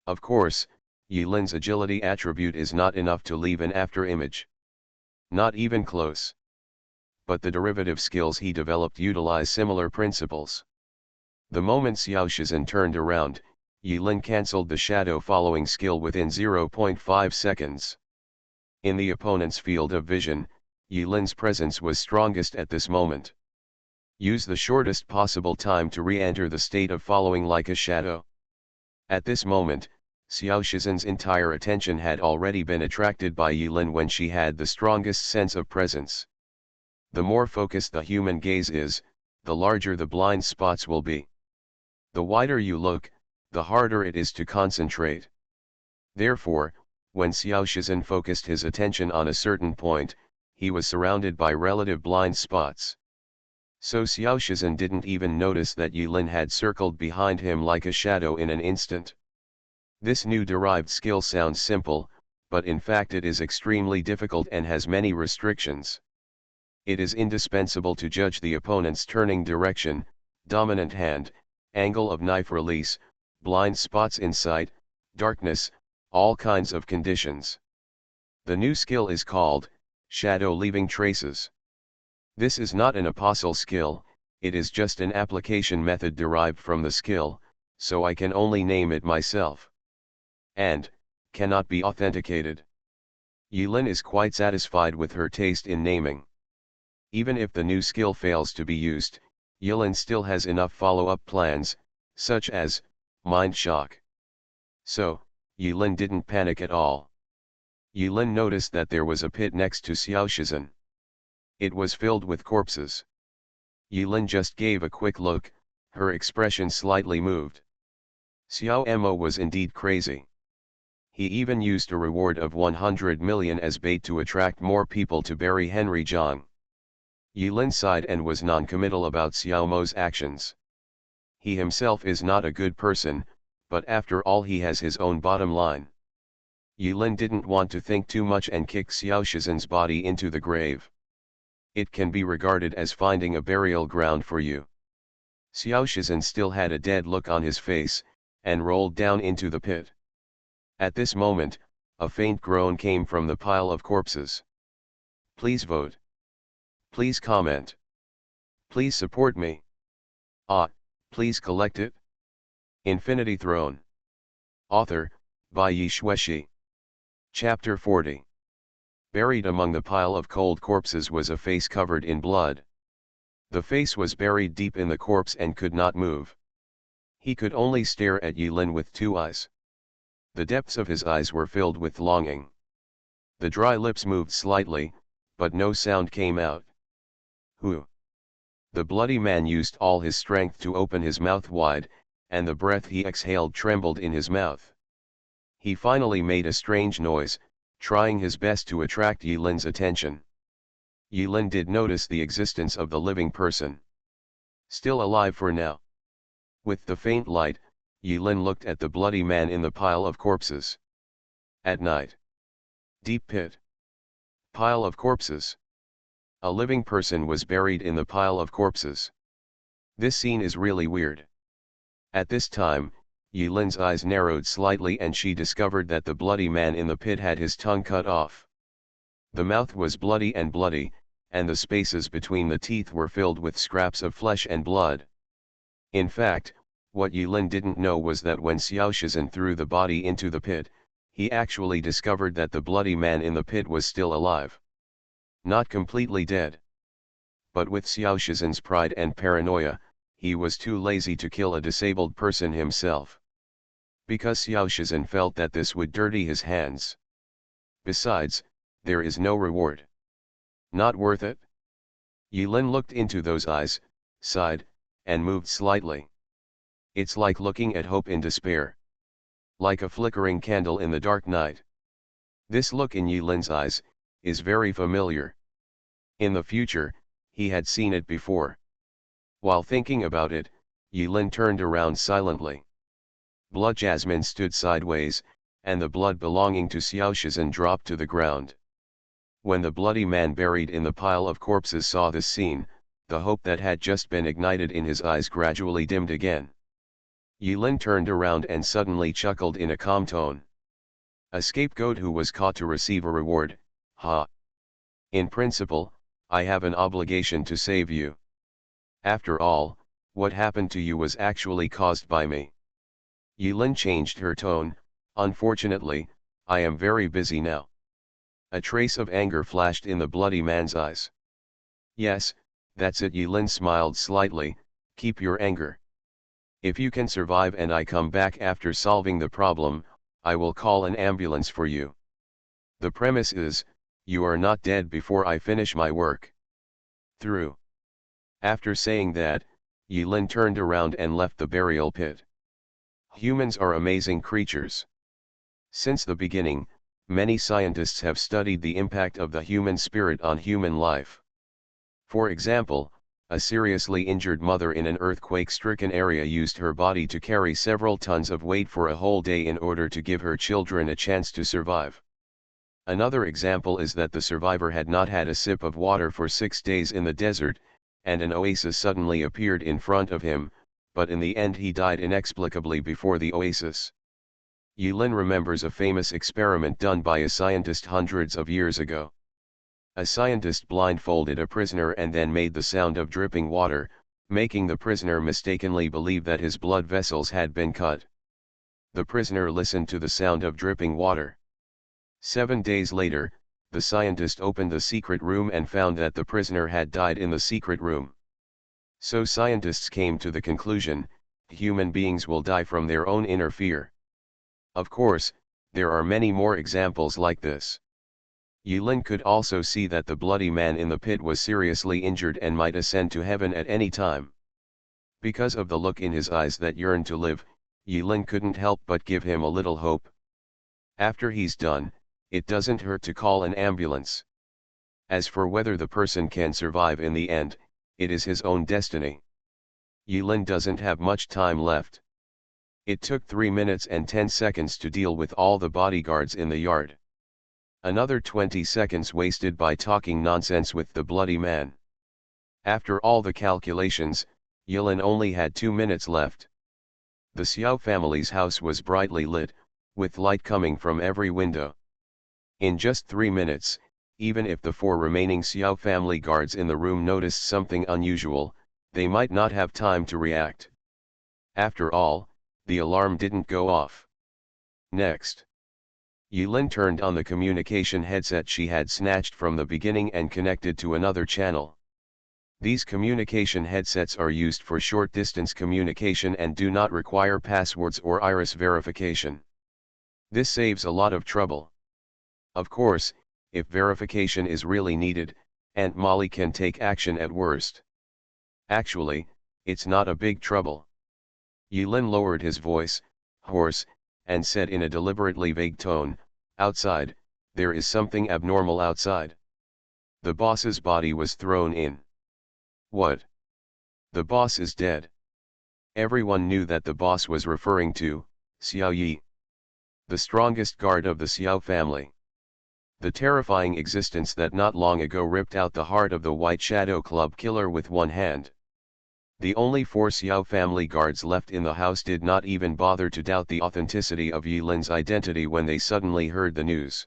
Of course, Yi Lin's agility attribute is not enough to leave an after-image. Not even close. But the derivative skills he developed utilize similar principles. The moment Xiao Shizhen turned around, Yi Lin cancelled the shadow following skill within 0.5 seconds. In the opponent's field of vision, Yilin's presence was strongest at this moment. Use the shortest possible time to re-enter the state of following like a shadow. At this moment, Xiao Shizhen's entire attention had already been attracted by Yilin when she had the strongest sense of presence. The more focused the human gaze is, the larger the blind spots will be. The wider you look, the harder it is to concentrate. Therefore, when Xiao Shizhen focused his attention on a certain point, he was surrounded by relative blind spots. So Xiao Shizhen didn't even notice that Yilin had circled behind him like a shadow in an instant. This new derived skill sounds simple, but in fact it is extremely difficult and has many restrictions. It is indispensable to judge the opponent's turning direction, dominant hand, angle of knife release, blind spots in sight, darkness, all kinds of conditions. The new skill is called shadow leaving traces. This is not an apostle skill, it is just an application method derived from the skill, so I can only name it myself. And, cannot be authenticated. Yilin is quite satisfied with her taste in naming. Even if the new skill fails to be used, Yilin still has enough follow-up plans, such as mind shock. So, Yilin didn't panic at all. Yilin noticed that there was a pit next to Xiao Shizhen. It was filled with corpses. Yilin just gave a quick look, her expression slightly moved. Xiao Mo was indeed crazy. He even used a reward of 100 million as bait to attract more people to bury Henry Zhang. Yilin sighed and was non-committal about Xiao Mo's actions. He himself is not a good person, but after all he has his own bottom line. Yilin didn't want to think too much and kick Xiao Shizhen's body into the grave. It can be regarded as finding a burial ground for you. Xiao Shizhen still had a dead look on his face, and rolled down into the pit. At this moment, a faint groan came from the pile of corpses. Please vote. Please comment. Please support me. Please collect it. Infinity Throne. Author, by Yi Shueshi. Chapter 40. Buried among the pile of cold corpses was a face covered in blood. The face was buried deep in the corpse and could not move. He could only stare at Yilin with two eyes. The depths of his eyes were filled with longing. The dry lips moved slightly, but no sound came out. Who? The bloody man used all his strength to open his mouth wide, and the breath he exhaled trembled in his mouth. He finally made a strange noise, trying his best to attract Yilin's attention. Yilin did notice the existence of the living person. Still alive for now. With the faint light, Yilin looked at the bloody man in the pile of corpses. At night. Deep pit. Pile of corpses. A living person was buried in the pile of corpses. This scene is really weird. At this time, Yilin's eyes narrowed slightly and she discovered that the bloody man in the pit had his tongue cut off. The mouth was bloody, and the spaces between the teeth were filled with scraps of flesh and blood. In fact, what Yilin didn't know was that when Xiao Shizhen threw the body into the pit, he actually discovered that the bloody man in the pit was still alive. Not completely dead. But with Xiao Shizhen's pride and paranoia, he was too lazy to kill a disabled person himself. Because Xiao Shizhen felt that this would dirty his hands. Besides, there is no reward. Not worth it? Yilin looked into those eyes, sighed, and moved slightly. It's like looking at hope in despair. Like a flickering candle in the dark night. This look in Yilin's eyes is very familiar. In the future, he had seen it before. While thinking about it, Yilin turned around silently. Blood Jasmine stood sideways, and the blood belonging to Xiao Shizhen dropped to the ground. When the bloody man buried in the pile of corpses saw this scene, the hope that had just been ignited in his eyes gradually dimmed again. Yilin turned around and suddenly chuckled in a calm tone. A scapegoat who was caught to receive a reward, ha! In principle, I have an obligation to save you. After all, what happened to you was actually caused by me. Yilin changed her tone. Unfortunately, I am very busy now. A trace of anger flashed in the bloody man's eyes. "Yes, that's it." Yilin smiled slightly, "keep your anger. If you can survive and I come back after solving the problem, I will call an ambulance for you. The premise is, you are not dead before I finish my work." Through. After saying that, Yilin turned around and left the burial pit. Humans are amazing creatures. Since the beginning, many scientists have studied the impact of the human spirit on human life. For example, a seriously injured mother in an earthquake-stricken area used her body to carry several tons of weight for a whole day in order to give her children a chance to survive. Another example is that the survivor had not had a sip of water for 6 days in the desert, and an oasis suddenly appeared in front of him, but in the end he died inexplicably before the oasis. Yilin remembers a famous experiment done by a scientist hundreds of years ago. A scientist blindfolded a prisoner and then made the sound of dripping water, making the prisoner mistakenly believe that his blood vessels had been cut. The prisoner listened to the sound of dripping water. 7 days later, the scientist opened the secret room and found that the prisoner had died in the secret room. So scientists came to the conclusion, human beings will die from their own inner fear. Of course, there are many more examples like this. Yilin could also see that the bloody man in the pit was seriously injured and might ascend to heaven at any time. Because of the look in his eyes that yearned to live, Yilin couldn't help but give him a little hope. After he's done, it doesn't hurt to call an ambulance. As for whether the person can survive in the end, it is his own destiny. Yilin doesn't have much time left. It took 3 minutes and 10 seconds to deal with all the bodyguards in the yard. Another 20 seconds wasted by talking nonsense with the bloody man. After all the calculations, Yilin only had 2 minutes left. The Xiao family's house was brightly lit, with light coming from every window. In just 3 minutes, even if the 4 remaining Xiao family guards in the room noticed something unusual, they might not have time to react. After all, the alarm didn't go off. Next. Yilin turned on the communication headset she had snatched from the beginning and connected to another channel. These communication headsets are used for short-distance communication and do not require passwords or iris verification. This saves a lot of trouble. Of course, if verification is really needed, Aunt Molly can take action at worst. Actually, it's not a big trouble. Yilin lowered his voice, hoarse, and said in a deliberately vague tone, "Outside, there is something abnormal outside." The boss's body was thrown in. What? The boss is dead. Everyone knew that the boss was referring to Xiao Yi, the strongest guard of the Xiao family. The terrifying existence that not long ago ripped out the heart of the White Shadow Club killer with one hand. The only 4 Xiao family guards left in the house did not even bother to doubt the authenticity of Yilin's identity when they suddenly heard the news.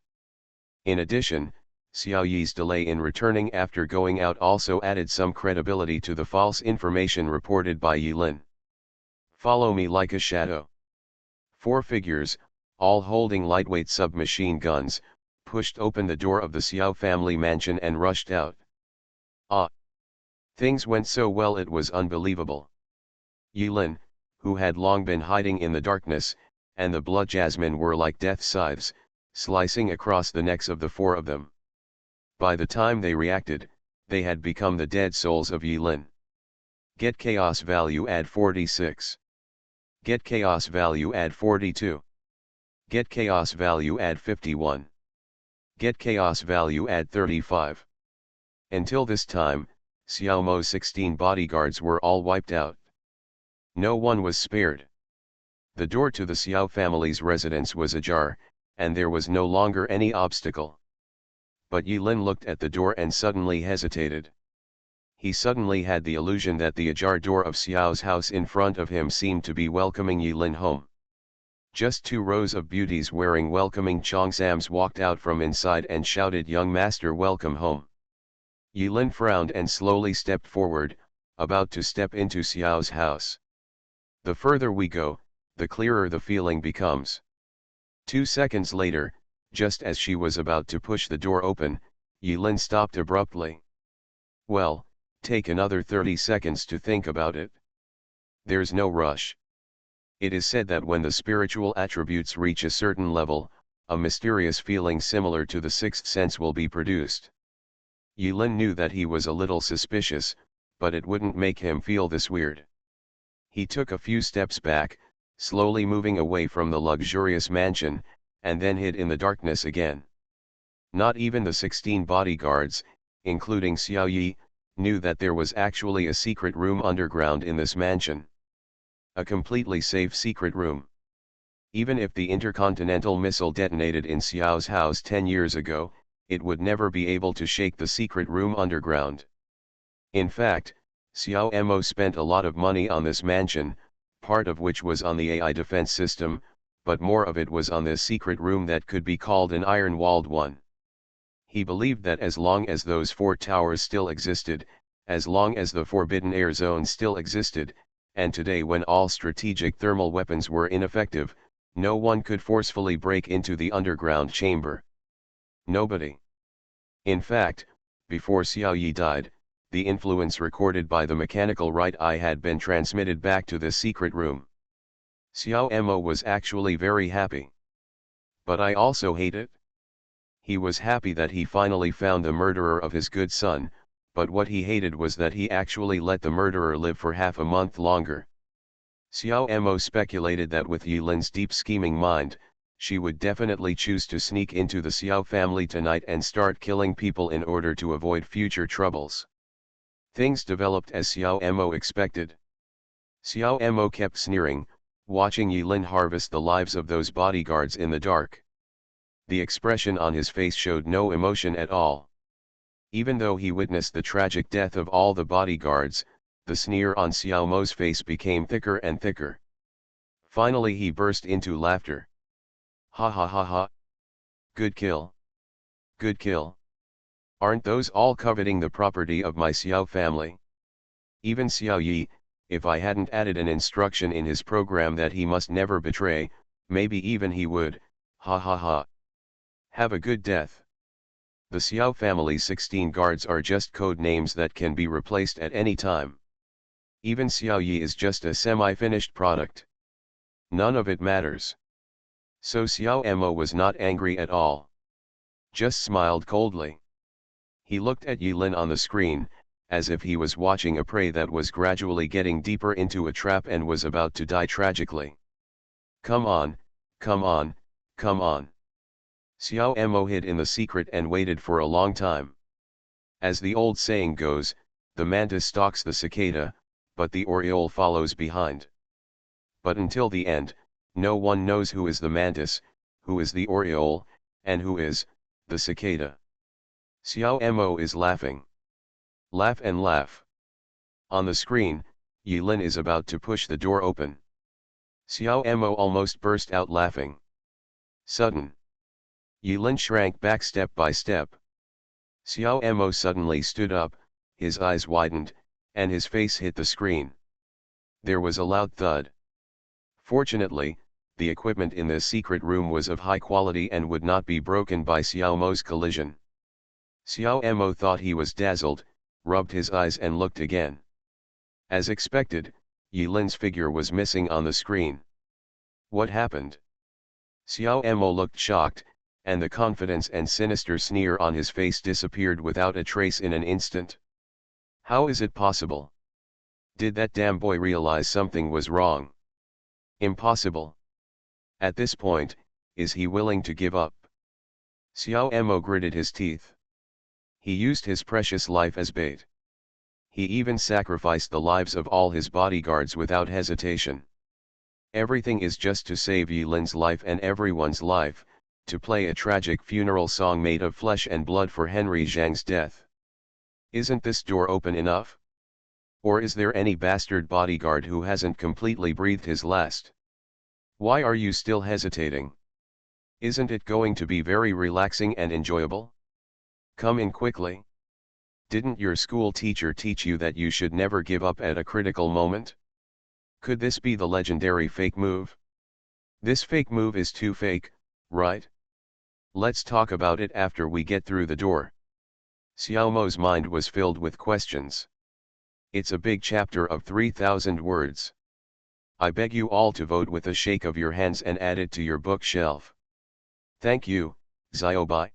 In addition, Xiao Yi's delay in returning after going out also added some credibility to the false information reported by Yilin. "Follow me like a shadow." 4 figures, all holding lightweight submachine guns, pushed open the door of the Xiao family mansion and rushed out. Ah! Things went so well it was unbelievable. Yilin, who had long been hiding in the darkness, and the blood jasmine were like death scythes, slicing across the necks of the 4 of them. By the time they reacted, they had become the dead souls of Yilin. Get chaos value add 46. Get chaos value add 42. Get chaos value add 51. Get chaos value add 35. Until this time, Xiao Mo's 16 bodyguards were all wiped out. No one was spared. The door to the Xiao family's residence was ajar, and there was no longer any obstacle. But Yilin looked at the door and suddenly hesitated. He suddenly had the illusion that the ajar door of Xiao's house in front of him seemed to be welcoming Yilin home. Just 2 rows of beauties wearing welcoming cheongsams walked out from inside and shouted, "Young master, welcome home." Yilin frowned and slowly stepped forward, about to step into Xiao's house. The further we go, the clearer the feeling becomes. 2 seconds later, Just as she was about to push the door open, Yilin stopped abruptly. Well, take another 30 seconds to think about it. There's no rush. It is said that when the spiritual attributes reach a certain level, a mysterious feeling similar to the sixth sense will be produced. Yilin knew that he was a little suspicious, but it wouldn't make him feel this weird. He took a few steps back, slowly moving away from the luxurious mansion, and then hid in the darkness again. Not even the 16 bodyguards, including Xiao Yi, knew that there was actually a secret room underground in this mansion. A completely safe secret room. Even if the intercontinental missile detonated in Xiao's house 10 years ago, it would never be able to shake the secret room underground. In fact, Xiao Mo spent a lot of money on this mansion, part of which was on the AI defense system, but more of it was on this secret room that could be called an iron-walled one. He believed that as long as those 4 towers still existed, as long as the Forbidden Air Zone still existed, and today when all strategic thermal weapons were ineffective, no one could forcefully break into the underground chamber. Nobody. In fact, before Xiao Yi died, the influence recorded by the mechanical right eye had been transmitted back to the secret room. Xiao Mo was actually very happy. But I also hate it. He was happy that he finally found the murderer of his good son, but what he hated was that he actually let the murderer live for half a month longer. Xiao Mo speculated that with Yilin's deep scheming mind, she would definitely choose to sneak into the Xiao family tonight and start killing people in order to avoid future troubles. Things developed as Xiao Mo expected. Xiao Mo kept sneering, watching Yilin harvest the lives of those bodyguards in the dark. The expression on his face showed no emotion at all. Even though he witnessed the tragic death of all the bodyguards, the sneer on Xiao Mo's face became thicker and thicker. Finally he burst into laughter. Ha ha ha ha. Good kill. Good kill. Aren't those all coveting the property of my Xiao family? Even Xiao Yi, if I hadn't added an instruction in his program that he must never betray, maybe even he would, ha ha ha. Have a good death. The Xiao family's 16 guards are just code names that can be replaced at any time. Even Xiao Yi is just a semi-finished product. None of it matters. So Xiao Mo was not angry at all. Just smiled coldly. He looked at Yilin on the screen, as if he was watching a prey that was gradually getting deeper into a trap and was about to die tragically. Come on, come on, come on. Xiao Mo hid in the secret and waited for a long time. As the old saying goes, the mantis stalks the cicada, but the oriole follows behind. But until the end, no one knows who is the mantis, who is the oriole, and who is the cicada. Xiao Mo is laughing. Laugh and laugh. On the screen, Yilin is about to push the door open. Xiao Mo almost burst out laughing. Sudden. Yilin shrank back step by step. Xiao Mo suddenly stood up, his eyes widened, and his face hit the screen. There was a loud thud. Fortunately, the equipment in this secret room was of high quality and would not be broken by Xiao Mo's collision. Xiao Mo thought he was dazzled, rubbed his eyes and looked again. As expected, Yilin's figure was missing on the screen. What happened? Xiao Mo looked shocked, and the confidence and sinister sneer on his face disappeared without a trace in an instant. How is it possible? Did that damn boy realize something was wrong? Impossible. At this point, is he willing to give up? Xiao Mo gritted his teeth. He used his precious life as bait. He even sacrificed the lives of all his bodyguards without hesitation. Everything is just to save Yilin's life and everyone's life, to play a tragic funeral song made of flesh and blood for Henry Zhang's death. Isn't this door open enough? Or is there any bastard bodyguard who hasn't completely breathed his last? Why are you still hesitating? Isn't it going to be very relaxing and enjoyable? Come in quickly. Didn't your school teacher teach you that you should never give up at a critical moment? Could this be the legendary fake move? This fake move is too fake, right? Let's talk about it after we get through the door. Xiaomo's mind was filled with questions. It's a big chapter of 3,000 words. I beg you all to vote with a shake of your hands and add it to your bookshelf. Thank you, Xiaobai.